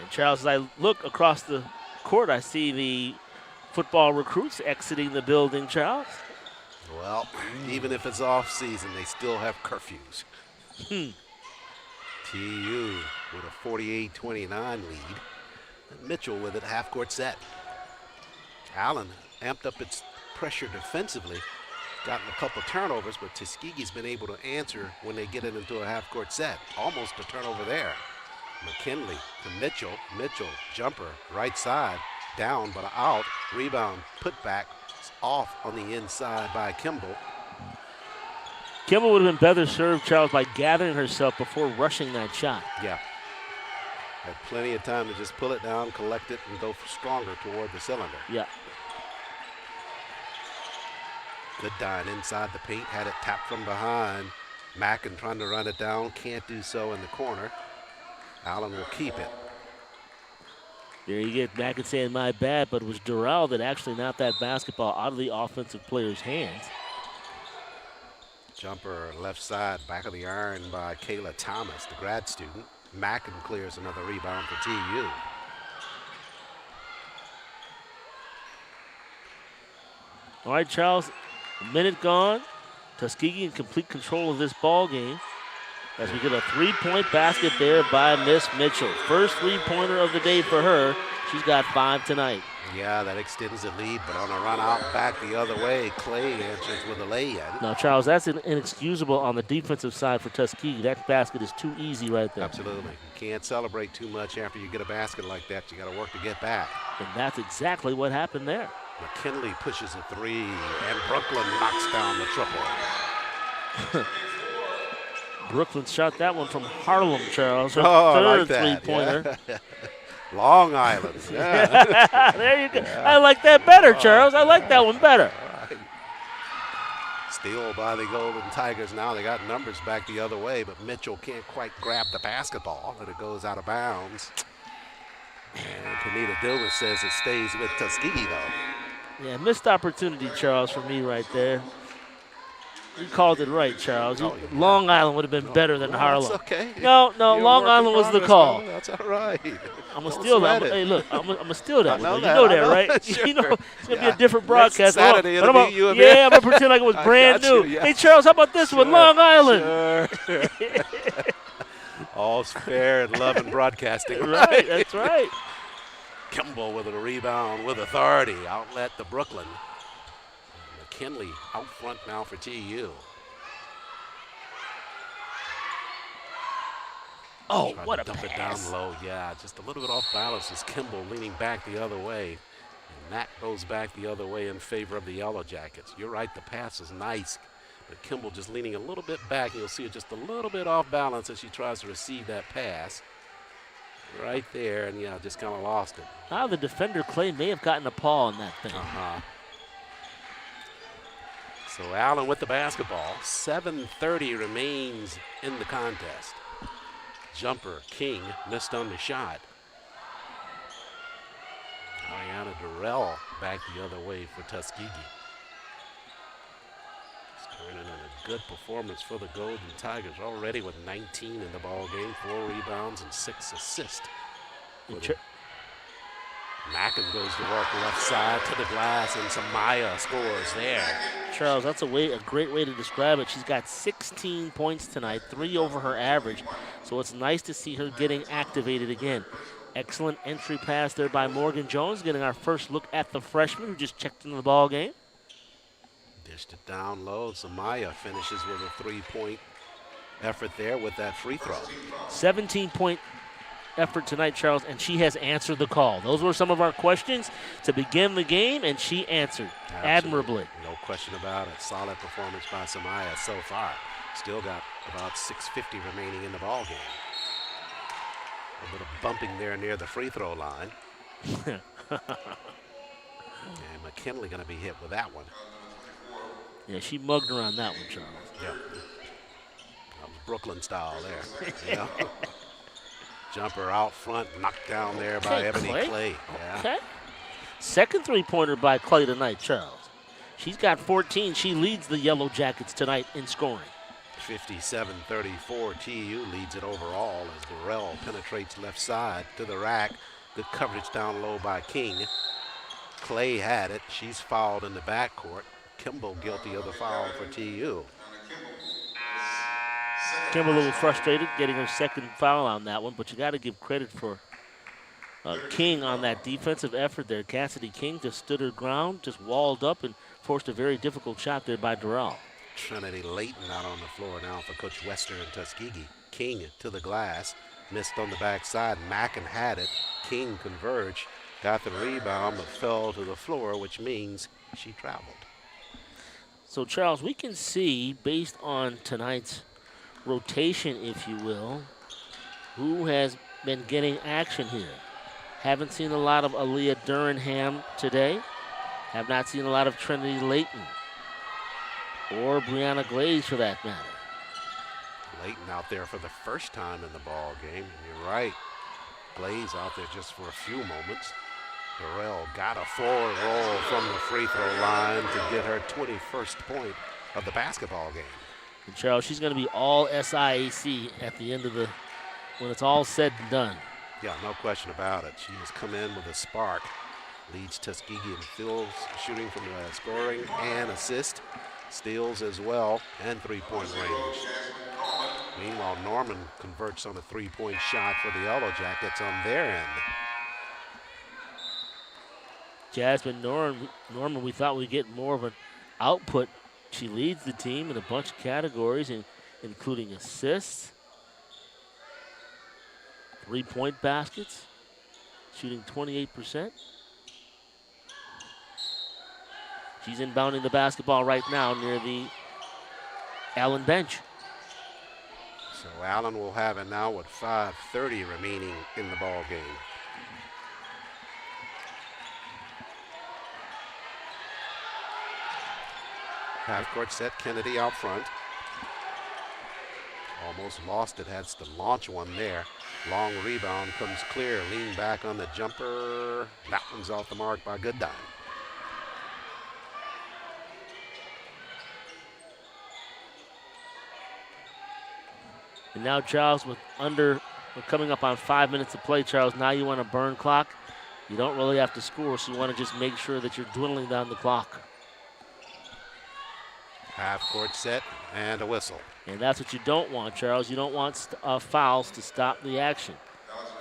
S3: And Charles, as I look across the court, I see the football recruits exiting the building, Charles.
S2: Well, even if it's off season, they still have curfews. TU with a 48-29 lead. And Mitchell with it, half-court set. Allen amped up its pressure defensively, gotten a couple turnovers, but Tuskegee's been able to answer when they get it into a half-court set. Almost a turnover there. McKinley to Mitchell. Mitchell, jumper, right side. Down but out, rebound, put back, off on the inside by Kimball.
S3: Kimball would have been better served, Charles, by gathering herself before rushing that shot.
S2: Yeah. Had plenty of time to just pull it down, collect it, and go stronger toward the cylinder.
S3: Yeah.
S2: Good dime inside the paint, had it tapped from behind. Mackin trying to run it down, can't do so in the corner. Allen will keep it.
S3: There you get Mackin saying my bad, but it was Durrell that actually knocked that basketball out of the offensive player's hands.
S2: Jumper left side, back of the iron by Kayla Thomas, the grad student. Mackin clears another rebound for TU.
S3: All right, Charles, a minute gone. Tuskegee in complete control of this ball game as we get a three-point basket there by Miss Mitchell. First three-pointer of the day for her. She's got 5 tonight.
S2: Yeah, that extends the lead, but on a run out back the other way, Clay answers with a lay-in.
S3: Now, Charles, that's inexcusable on the defensive side for Tuskegee. That basket is too easy right there.
S2: Absolutely. You can't celebrate too much after you get a basket like that. You got to work to get back.
S3: And that's exactly what happened there.
S2: McKinley pushes a 3, and Brooklyn knocks down the triple.
S3: Brooklyn shot that one from Harlem, Charles. Her
S2: third
S3: three-pointer.
S2: Yeah. Long Island. Yeah.
S3: There you go. Yeah. I like that better, Charles. I like that one better.
S2: Right. Steal by the Golden Tigers now. They got numbers back the other way, but Mitchell can't quite grab the basketball, but it goes out of bounds. And Tanita Dillon says it stays with Tuskegee, though.
S3: Yeah, missed opportunity, Charles, for me right there. You called it right, Charles.
S2: Oh, yeah.
S3: Long Island would have been better than
S2: Well,
S3: Harlem.
S2: that's okay.
S3: No,
S2: You're
S3: Long
S2: a work in
S3: Island was the
S2: progress,
S3: call.
S2: brother. That's all right.
S3: I'm going to
S2: Don't
S3: steal that.
S2: sweat it.
S3: Hey, look, I'm going to steal that
S2: I
S3: one.
S2: know
S3: You
S2: that.
S3: know
S2: I
S3: that,
S2: know
S3: right?
S2: that. Sure.
S3: You know, it's going to be
S2: Yeah.
S3: a different
S2: Next
S3: broadcast.
S2: Saturday, it'll be you and me.
S3: Yeah, I'm going to pretend like it was
S2: I
S3: brand
S2: got
S3: new.
S2: you, yeah.
S3: Hey, Charles, how about this one? Long Island.
S2: Sure. All's fair in love and broadcasting.
S3: Right, that's right.
S2: Kimball with a rebound with authority. Outlet to Brooklyn. McKinley out front now for TU.
S3: Oh,
S2: Tried
S3: what
S2: to
S3: a
S2: dump
S3: pass.
S2: it down low. Yeah, just a little bit off balance as Kimball leaning back the other way. And that goes back the other way in favor of the Yellow Jackets. You're right, the pass is nice. But Kimball just leaning a little bit back. You'll see it just a little bit off balance as she tries to receive that pass. Right there, and yeah, just kind of lost it.
S3: Now the defender, Clay, may have gotten a paw on that thing.
S2: So Allen with the basketball. 7:30 remains in the contest. Jumper, King missed on the shot. Ariana Durrell back the other way for Tuskegee. It's turning in a good performance for the Golden Tigers already with 19 in the ball game, 4 rebounds and 6 assists. Mackin goes to work left side to the glass, and Samaya scores there.
S3: Charles, that's a great way to describe it. She's got 16 points tonight, 3 over her average. So it's nice to see her getting activated again. Excellent entry pass there by Morgan Jones, getting our first look at the freshman who just checked into the ball game.
S2: Dished it down low. Samaya finishes with a 3-point effort there with that free throw.
S3: 17-point effort tonight, Charles, and she has answered the call. Those were some of our questions to begin the game, and she answered admirably.
S2: No question about it. Solid performance by Samaya so far. Still got about 6:50 remaining in the ball game. A little bumping there near the free throw line. And McKinley going to be hit with that one.
S3: Yeah, she mugged her on that one, Charles.
S2: Yeah. That was Brooklyn style there. You know? Jumper out front, knocked down there by Ebony Clay. Yeah.
S3: Okay. Second three-pointer by Clay tonight, Charles. She's got 14. She leads the Yellow Jackets tonight in scoring.
S2: 57-34. TU leads it overall as Durrell penetrates left side to the rack. Good coverage down low by King. Clay had it. She's fouled in the backcourt. Kimball guilty of the foul for TU.
S3: Kimball a little frustrated getting her second foul on that one, but you got to give credit for King on that defensive effort there. Cassidy King just stood her ground, just walled up and forced a very difficult shot there by Durrell.
S2: Trinity Layton out on the floor now for Coach Wester and Tuskegee. King to the glass, missed on the backside. Mackin had it. King converged, got the rebound, but fell to the floor, which means she traveled.
S3: So, Charles, we can see, based on tonight's rotation, if you will, who has been getting action here. Haven't seen a lot of Aaliyah Durham today. Have not seen a lot of Trinity Layton or Brianna Glaze for that matter.
S2: Layton out there for the first time in the ball game. And you're right. Glaze out there just for a few moments. Durrell got a forward roll from the free throw line to get her 21st point of the basketball game.
S3: And Charles, she's going to be all SIAC at the end of when it's all said and done.
S2: Yeah, no question about it. She has come in with a spark. Leads Tuskegee in fields, shooting from scoring and assist. Steals as well, and three-point range. Meanwhile, Norman converts on a three-point shot for the Yellow Jackets on their end.
S3: Jasmine Norman, we thought we'd get more of an output. She leads the team in a bunch of categories, including assists, three-point baskets, shooting 28%. She's inbounding the basketball right now near the Allen bench.
S2: So Allen will have it now with 5:30 remaining in the ball game. Half-court set, Kennedy out front. Almost lost it, has to launch one there. Long rebound comes clear, lean back on the jumper. That one's off the mark by Goodine.
S3: And now, Charles, we're coming up on 5 minutes to play, Charles. Now you want to burn clock. You don't really have to score, so you want to just make sure that you're dwindling down the clock.
S2: Half-court set and a whistle.
S3: And that's what you don't want, Charles. You don't want fouls to stop the action.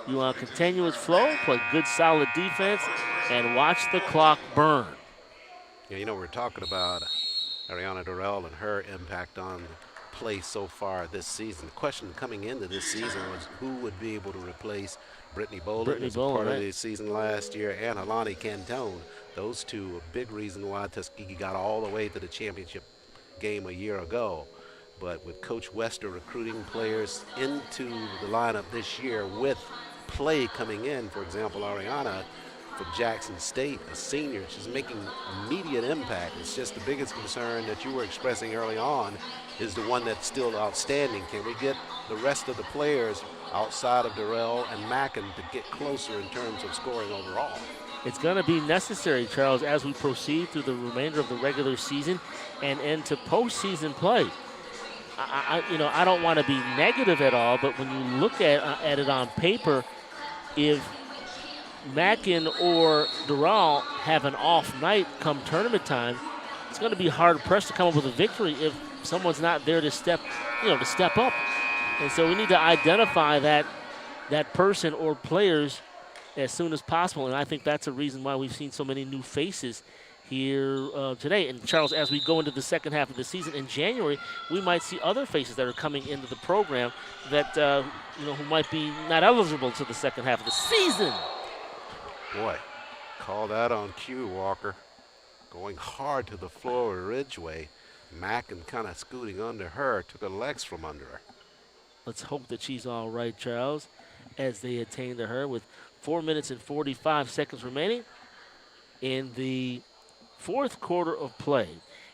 S3: You want a continuous flow, play good, solid defense, and watch the clock burn.
S2: Yeah, you know, we're talking about Ariana Durrell and her impact on play so far this season. The question coming into this season was who would be able to replace Brittany Bolden as a part of the season last year, and Alani Cantone. Those two a big reason why Tuskegee got all the way to the championship game a year ago. But with Coach Wester recruiting players into the lineup this year with play coming in, for example, Ariana from Jackson State, a senior, she's making immediate impact. It's just the biggest concern that you were expressing early on is the one that's still outstanding. Can we get the rest of the players outside of Durrell and Mackin to get closer in terms of scoring overall?
S3: It's going to be necessary, Charles, as we proceed through the remainder of the regular season and into postseason play. I don't want to be negative at all, but when you look at it on paper, if Mackin or Durrell have an off night come tournament time, it's going to be hard pressed to come up with a victory if someone's not there to step up. And so we need to identify that person or players as soon as possible. And I think that's a reason why we've seen so many new faces here today. And Charles, as we go into the second half of the season in January, we might see other faces that are coming into the program that who might be not eligible to the second half of the season.
S2: Boy, call that on cue, Walker. Going hard to the floor of Ridgeway. Mackin kind of scooting under her, took her legs from under her.
S3: Let's hope that she's all right, Charles, as they attain to her with 4 minutes and 45 seconds remaining in the fourth quarter of play.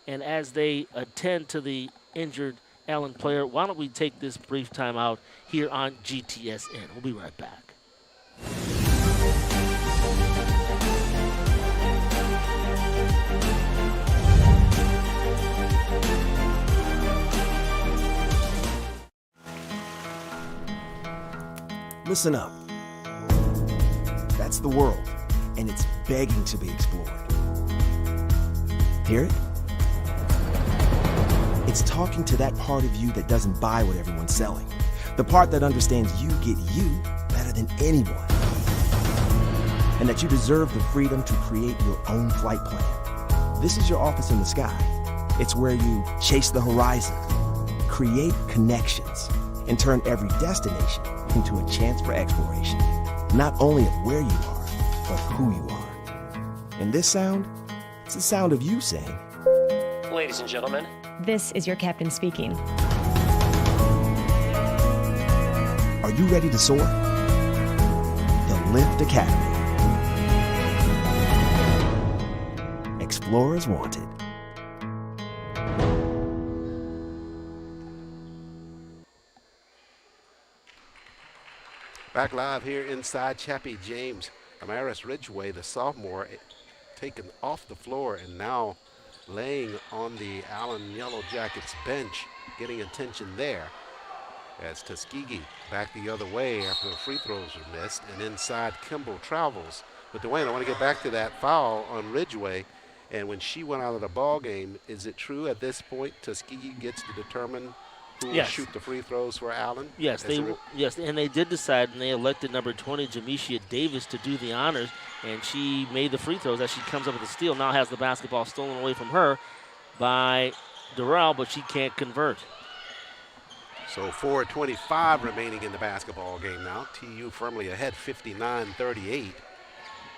S3: And as they attend to the injured Allen player, why don't we take this brief timeout here on GTSN. We'll be right back.
S12: Listen up. That's the world, and it's begging to be explored. Hear it? It's talking to that part of you that doesn't buy what everyone's selling. The part that understands you get you better than anyone. And that you deserve the freedom to create your own flight plan. This is your office in the sky. It's where you chase the horizon, create connections, and turn every destination into a chance for exploration. Not only of where you are, but who you are. And this sound, it's the sound of you saying,
S13: Ladies and gentlemen,
S14: this is your captain speaking.
S12: Are you ready to soar? The Lift Academy. Explorers wanted.
S2: Back live here inside Chappie James. Amaris Ridgeway, the sophomore, taken off the floor and now laying on the Allen Yellow Jackets bench, getting attention there. As Tuskegee back the other way after the free throws were missed, and inside Kimball travels. But Dwayne, I want to get back to that foul on Ridgeway. And when she went out of the ball game, is it true at this point Tuskegee gets to determine who will shoot the free throws for Allen?
S3: Yes, and they did decide, and they elected number 20, Jamisha Davis, to do the honors, and she made the free throws as she comes up with a steal. Now has the basketball stolen away from her by Durrell, but she can't convert.
S2: So 4:25 remaining in the basketball game now. TU firmly ahead, 59-38.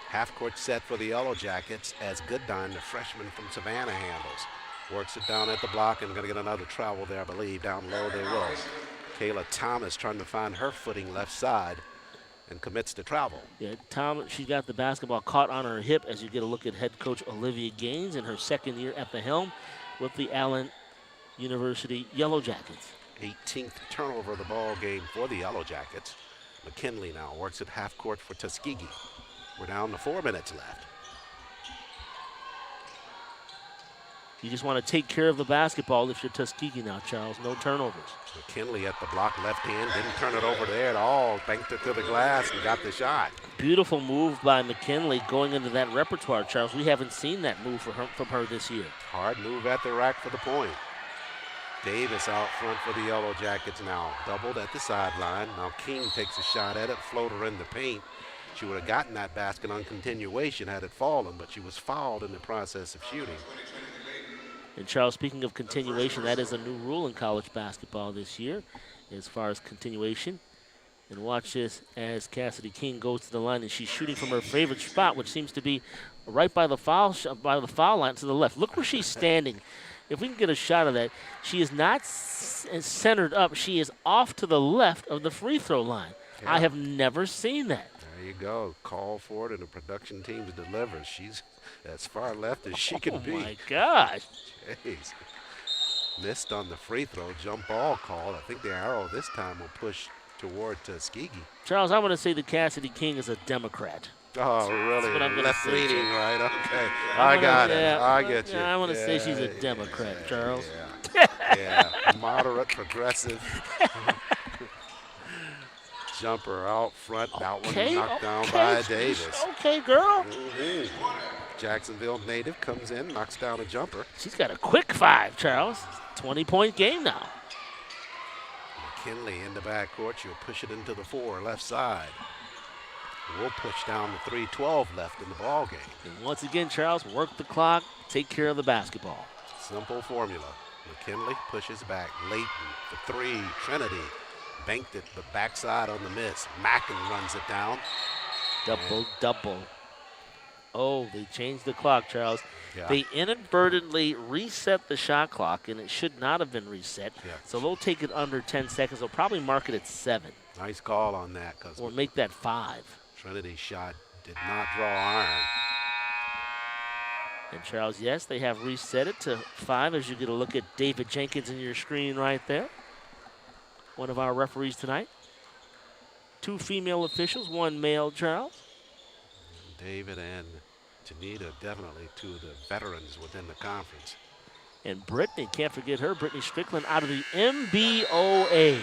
S2: Half-court set for the Yellow Jackets as Goodine, the freshman from Savannah, handles. Works it down at the block and going to get another travel there, I believe. Down low they will. Kayla Thomas trying to find her footing left side and commits to travel.
S3: Yeah, she got the basketball caught on her hip as you get a look at head coach Olivia Gaines in her second year at the helm with the Allen University Yellow Jackets.
S2: 18th turnover of the ball game for the Yellow Jackets. McKinley now works at half court for Tuskegee. We're down to 4 minutes left.
S3: You just want to take care of the basketball if you're Tuskegee now, Charles. No turnovers.
S2: McKinley at the block left hand, didn't turn it over there at all. Banked it to the glass and got the shot.
S3: Beautiful move by McKinley going into that repertoire, Charles. We haven't seen that move from her this year.
S2: Hard move at the rack for the point. Davis out front for the Yellow Jackets now. Doubled at the sideline. Now King takes a shot at it, floater in the paint. She would have gotten that basket on continuation had it fallen, but she was fouled in the process of shooting.
S3: And Charles, speaking of continuation, that is a new rule in college basketball this year as far as continuation. And watch this as Cassidy King goes to the line, and she's shooting from her favorite spot, which seems to be right by the foul line to the left. Look where she's standing. If we can get a shot of that, she is not centered up. She is off to the left of the free throw line. Yeah. I have never seen that.
S2: There you go. Call for it, and the production teams deliver. She's as far left as she can be.
S3: Oh, my gosh.
S2: Jeez. Missed on the free throw. Jump ball call. I think the arrow this time will push toward Tuskegee.
S3: Charles, I want to say that Cassidy King is a Democrat.
S2: Oh, really? That's what I'm left leaning, right? Okay. I got it. I get you.
S3: I want to say she's a Democrat, Charles.
S2: Yeah. Moderate, progressive. Jumper out front. That one knocked down by Davis.
S3: Okay, girl.
S2: Jacksonville native comes in, knocks down a jumper.
S3: She's got a quick 5, Charles. 20-point game now.
S2: McKinley in the backcourt. She'll push it into the 4, left side. We'll push down the 3:12 left in the ball game.
S3: And once again, Charles, work the clock, take care of the basketball.
S2: Simple formula. McKinley pushes back. Layton, the 3. Trinity banked it, but backside on the miss. Mackin runs it down.
S3: Double. Oh, they changed the clock, Charles.
S2: Yeah.
S3: They inadvertently reset the shot clock, and it should not have been reset.
S2: Yeah.
S3: So they'll take it under 10 seconds. They'll probably mark it at 7.
S2: Nice call on that.
S3: Or make that 5.
S2: Trinity's shot did not draw iron.
S3: And Charles, yes, they have reset it to 5 as you get a look at David Jenkins in your screen right there. One of our referees tonight. 2 female officials, 1 male, Charles.
S2: David and Janita, definitely 2 of the veterans within the conference.
S3: And Brittany, can't forget her, Brittany Strickland out of the MBOA.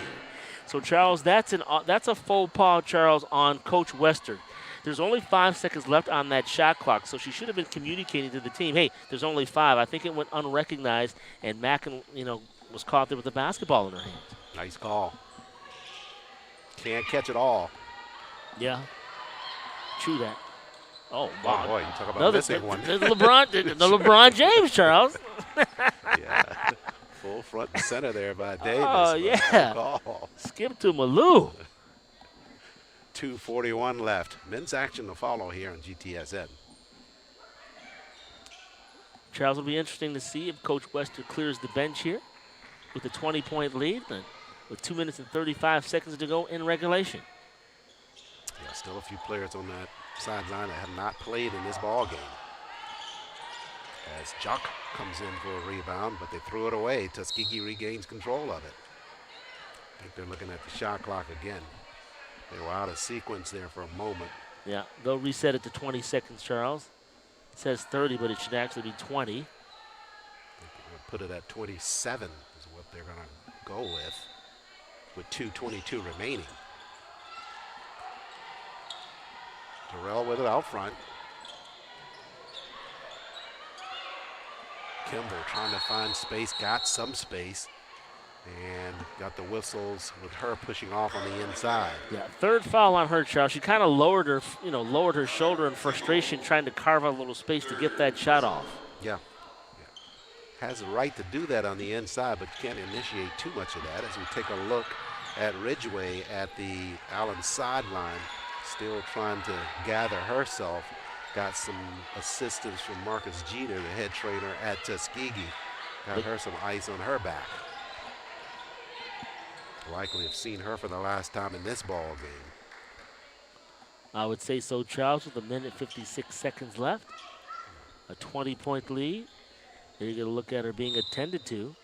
S3: So, Charles, that's a faux pas, Charles, on Coach Wester. There's only 5 seconds left on that shot clock, so she should have been communicating to the team, hey, there's only 5. I think it went unrecognized, and Mackin, was caught there with the basketball in her hands.
S2: Nice call. Can't catch it all.
S3: Yeah. True that. Oh,
S2: wow. Oh, boy, you talk about missing one.
S3: The LeBron James, Charles.
S2: Yeah. Full front and center there by Davis.
S3: Oh, yeah. Skip to Malou.
S2: 2:41 left. Men's action to follow here on GTSN.
S3: Charles, will be interesting to see if Coach Wester clears the bench here with a 20-point lead and with 2 minutes and 35 seconds to go in regulation.
S2: Yeah, still a few players on that sideline that have not played in this ball game. As Jock comes in for a rebound, but they threw it away. Tuskegee regains control of it. I think they're looking at the shot clock again. They were out of sequence there for a moment.
S3: Yeah, they'll reset it to 20 seconds, Charles. It says 30, but it should actually be 20.
S2: I think they're going to put it at 27 is what they're going to go with 2:22 remaining. Terrell with it out front. Kimball trying to find space, got some space, and got the whistles with her pushing off on the inside.
S3: Yeah, 3rd foul on her, Charles. She kind of lowered her shoulder in frustration, trying to carve out a little space to get that shot off.
S2: Yeah. Has the right to do that on the inside, but you can't initiate too much of that. As we take a look at Ridgway at the Allen sideline, still trying to gather herself. Got some assistance from Marcus Jeter, the head trainer at Tuskegee. Got her some ice on her back. Likely have seen her for the last time in this ball game.
S3: I would say so, Charles, with 1 minute 56 seconds left. A 20-point lead. There you get a look at her being attended to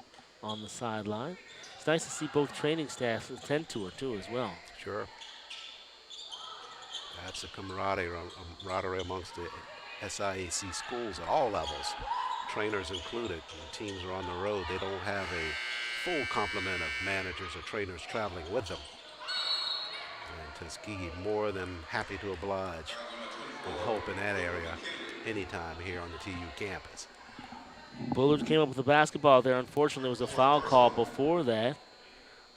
S3: on the sideline. It's nice to see both training staffs attend to her, too, as well.
S2: Sure. That's a camaraderie amongst the SIAC schools at all levels. trainers included. When teams are on the road, they don't have a full complement of managers or trainers traveling with them. And Tuskegee more than happy to oblige with help in that area anytime here on the TU campus.
S3: Bullard came up with the basketball there. Unfortunately, there was a foul call before that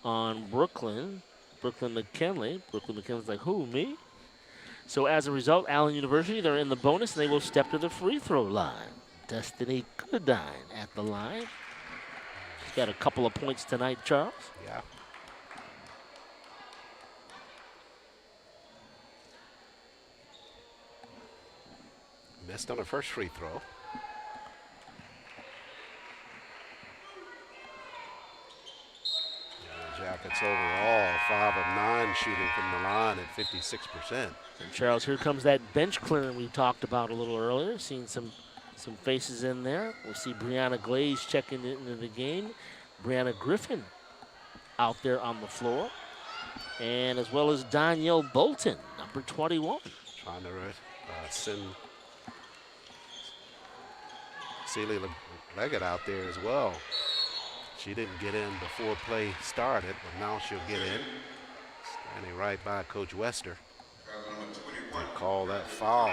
S3: on Brooklyn McKinley. Brooklyn McKinley's like, who, me? So as a result, Allen University, they're in the bonus, and they will step to the free throw line. Destiny Goodine at the line. She's got a couple of points tonight, Charles.
S2: Yeah. Missed on her first free throw. Jackets overall, 5 of 9 shooting from the line at 56%.
S3: And Charles, here comes that bench clearing we talked about a little earlier. Seeing some faces in there. We'll see Brianna Glaze checking into the game. Brianna Griffin out there on the floor. And as well as Danielle Bolton, number 21.
S2: Trying to send Celia Leggett out there as well. She didn't get in before play started, but now she'll get in. Standing right by Coach Wester. They call that foul.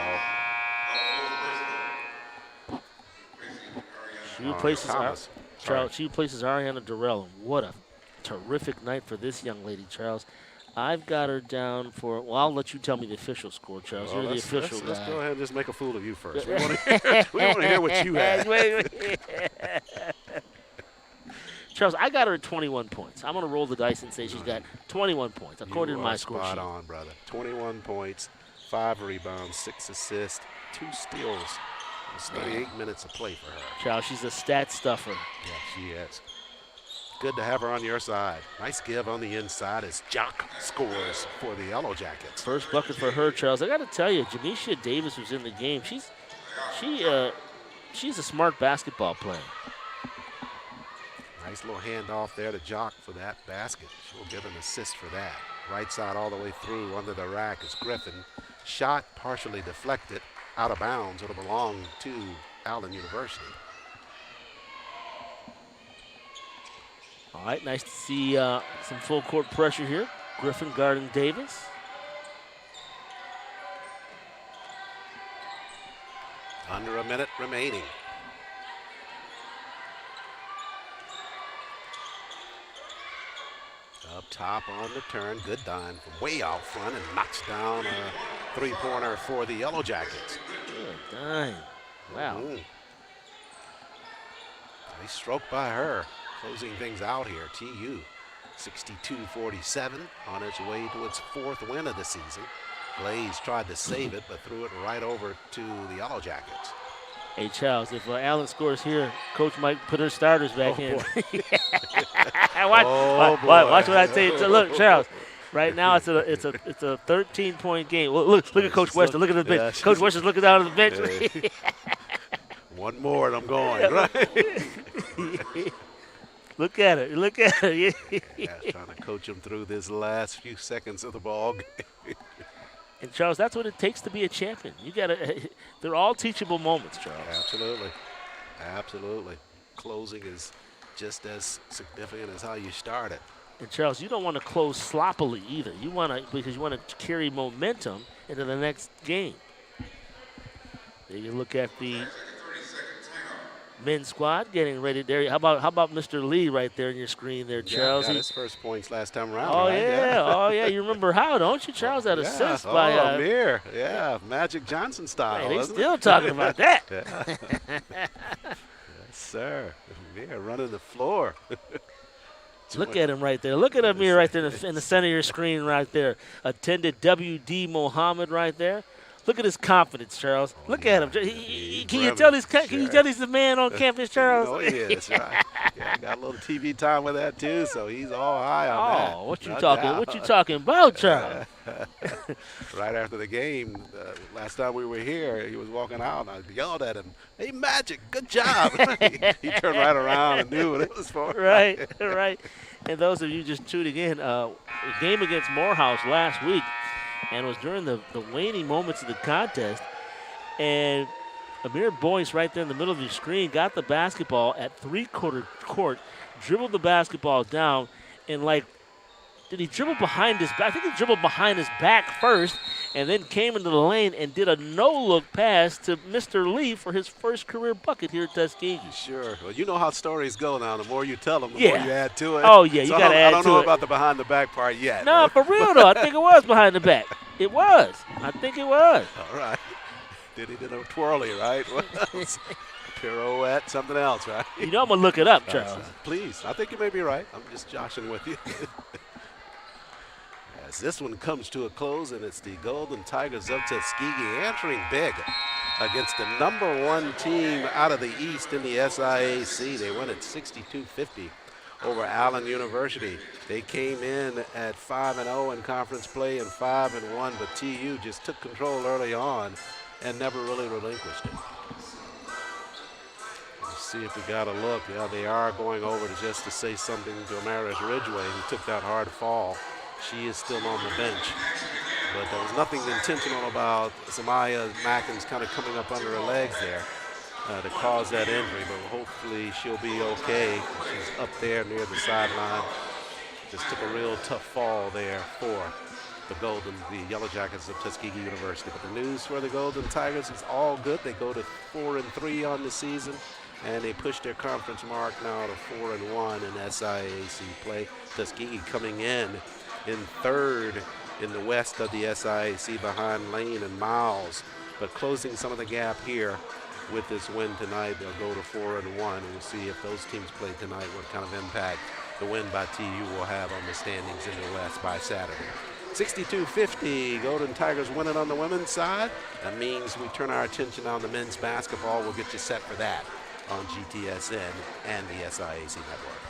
S3: She replaces Ariana Durrell. What a terrific night for this young lady, Charles. I've got her down for, well, I'll let you tell me the official score, Charles.
S2: Well,
S3: you're the official guy.
S2: Let's go ahead and just make a fool of you first. We want to hear what you had.
S3: Charles, I got her at 21 points. I'm going to roll the dice and say she's got 21 points, according to my score sheet.
S2: Spot on, brother. 21 points, 5 rebounds, 6 assists, 2 steals. It's 38 minutes of play for her.
S3: Charles, she's a stat stuffer.
S2: Yeah, she is. Good to have her on your side. Nice give on the inside as Jock scores for the Yellow Jackets.
S3: First bucket for her, Charles. I got to tell you, Jamisha Davis was in the game. She's a smart basketball player.
S2: Nice little handoff there to Jock for that basket. She'll give an assist for that. Right side all the way through under the rack is Griffin. Shot partially deflected, out of bounds. It'll belong to Allen University.
S3: All right, nice to see some full court pressure here. Griffin guarding Davis.
S2: Under a minute remaining. Up top on the turn, Goodine from way out front and knocks down a three-pointer for the Yellow Jackets.
S3: Goodine, wow.
S2: Nice stroke by her, closing things out here. TU 62-47 on its way to its 4th win of the season. Glaze tried to save it, but threw it right over to the Yellow Jackets.
S3: Hey, Charles, if Allen scores here, Coach might put her starters back in. Watch what I say. Look, Charles, right now it's a 13-point game. Look at Coach Wester. Look at the bench. Coach Wester's looking down at the bench.
S2: One more and I'm going. Right?
S3: Look at it. Look at it.
S2: Yeah, trying to coach him through this last few seconds of the ball game.
S3: And Charles, that's what it takes to be a champion. They're all teachable moments, Charles.
S2: Absolutely. Absolutely. Closing is just as significant as how you start it.
S3: And Charles, you don't want to close sloppily either. Because you want to carry momentum into the next game. There you look at the men's squad getting ready there. How about Mr. Lee right there in your screen there, Charles?
S2: Yeah, got his first points last time around.
S3: Oh,
S2: right?
S3: Yeah. Oh, yeah. You remember how, don't you, Charles? That assist by
S2: Amir. Yeah, Magic Johnson style.
S3: Hey, they still talking about that.
S2: Yes, sir. Amir running the floor.
S3: Look at him right there. Look at Amir right there in the center of your screen right there. Attended W.D. Mohammed right there. Look at his confidence, Charles. Look at him. Can you tell he's the man on campus, Charles?
S2: Oh, he is, right. Yeah, got a little TV time with that too, so he's all high on that.
S3: Oh, what you talking about, Charles?
S2: Right after the game, last time we were here, he was walking out, and I yelled at him, "Hey, Magic, good job!" He turned right around and knew what it was for.
S3: Right. And those of you just tuning in, a game against Morehouse last week. And it was during the waning moments of the contest. And Amir Boyce right there in the middle of your screen got the basketball at three-quarter court, dribbled the basketball down, and did he dribble behind his back? I think he dribbled behind his back first and then came into the lane and did a no-look pass to Mr. Lee for his first career bucket here at Tuskegee.
S2: Sure. Well, you know how stories go now. The more you tell them, the more you add to it.
S3: Oh, yeah, you
S2: so
S3: got to add to it.
S2: I don't know about the behind-the-back part yet.
S3: No, for real, though. I think it was behind the back. It was. I think it was.
S2: All right. Did he do a twirly, right? Pirouette, something else, right?
S3: You know I'm going to look it up, Charles.
S2: Please. I think you may be right. I'm just joshing with you. As this one comes to a close, and it's the Golden Tigers of Tuskegee answering big against the #1 team out of the East in the SIAC. They won at 62-50 over Allen University. They came in at 5-0 in conference play and 5-1, but TU just took control early on and never really relinquished it. Let's see if we got a look. Yeah, they are going over to say something to Amaris Ridgeway, who took that hard fall. She is still on the bench. But there was nothing intentional about Samaya Mackins kind of coming up under her legs there to cause that injury, but hopefully she'll be okay. She's up there near the sideline. Just took a real tough fall there for the Yellow Jackets of Tuskegee University. But the news for the Golden Tigers is all good. They go to 4-3 on the season, and they push their conference mark now to 4-1 in SIAC play. Tuskegee coming in third in the west of the SIAC behind Lane and Miles, but closing some of the gap here with this win tonight. They'll go to 4-1, and we'll see if those teams play tonight, what kind of impact the win by TU will have on the standings in the west by Saturday. 62-50, Golden Tigers winning on the women's side. That means we turn our attention on the men's basketball. We'll get you set for that on GTSN and the SIAC Network.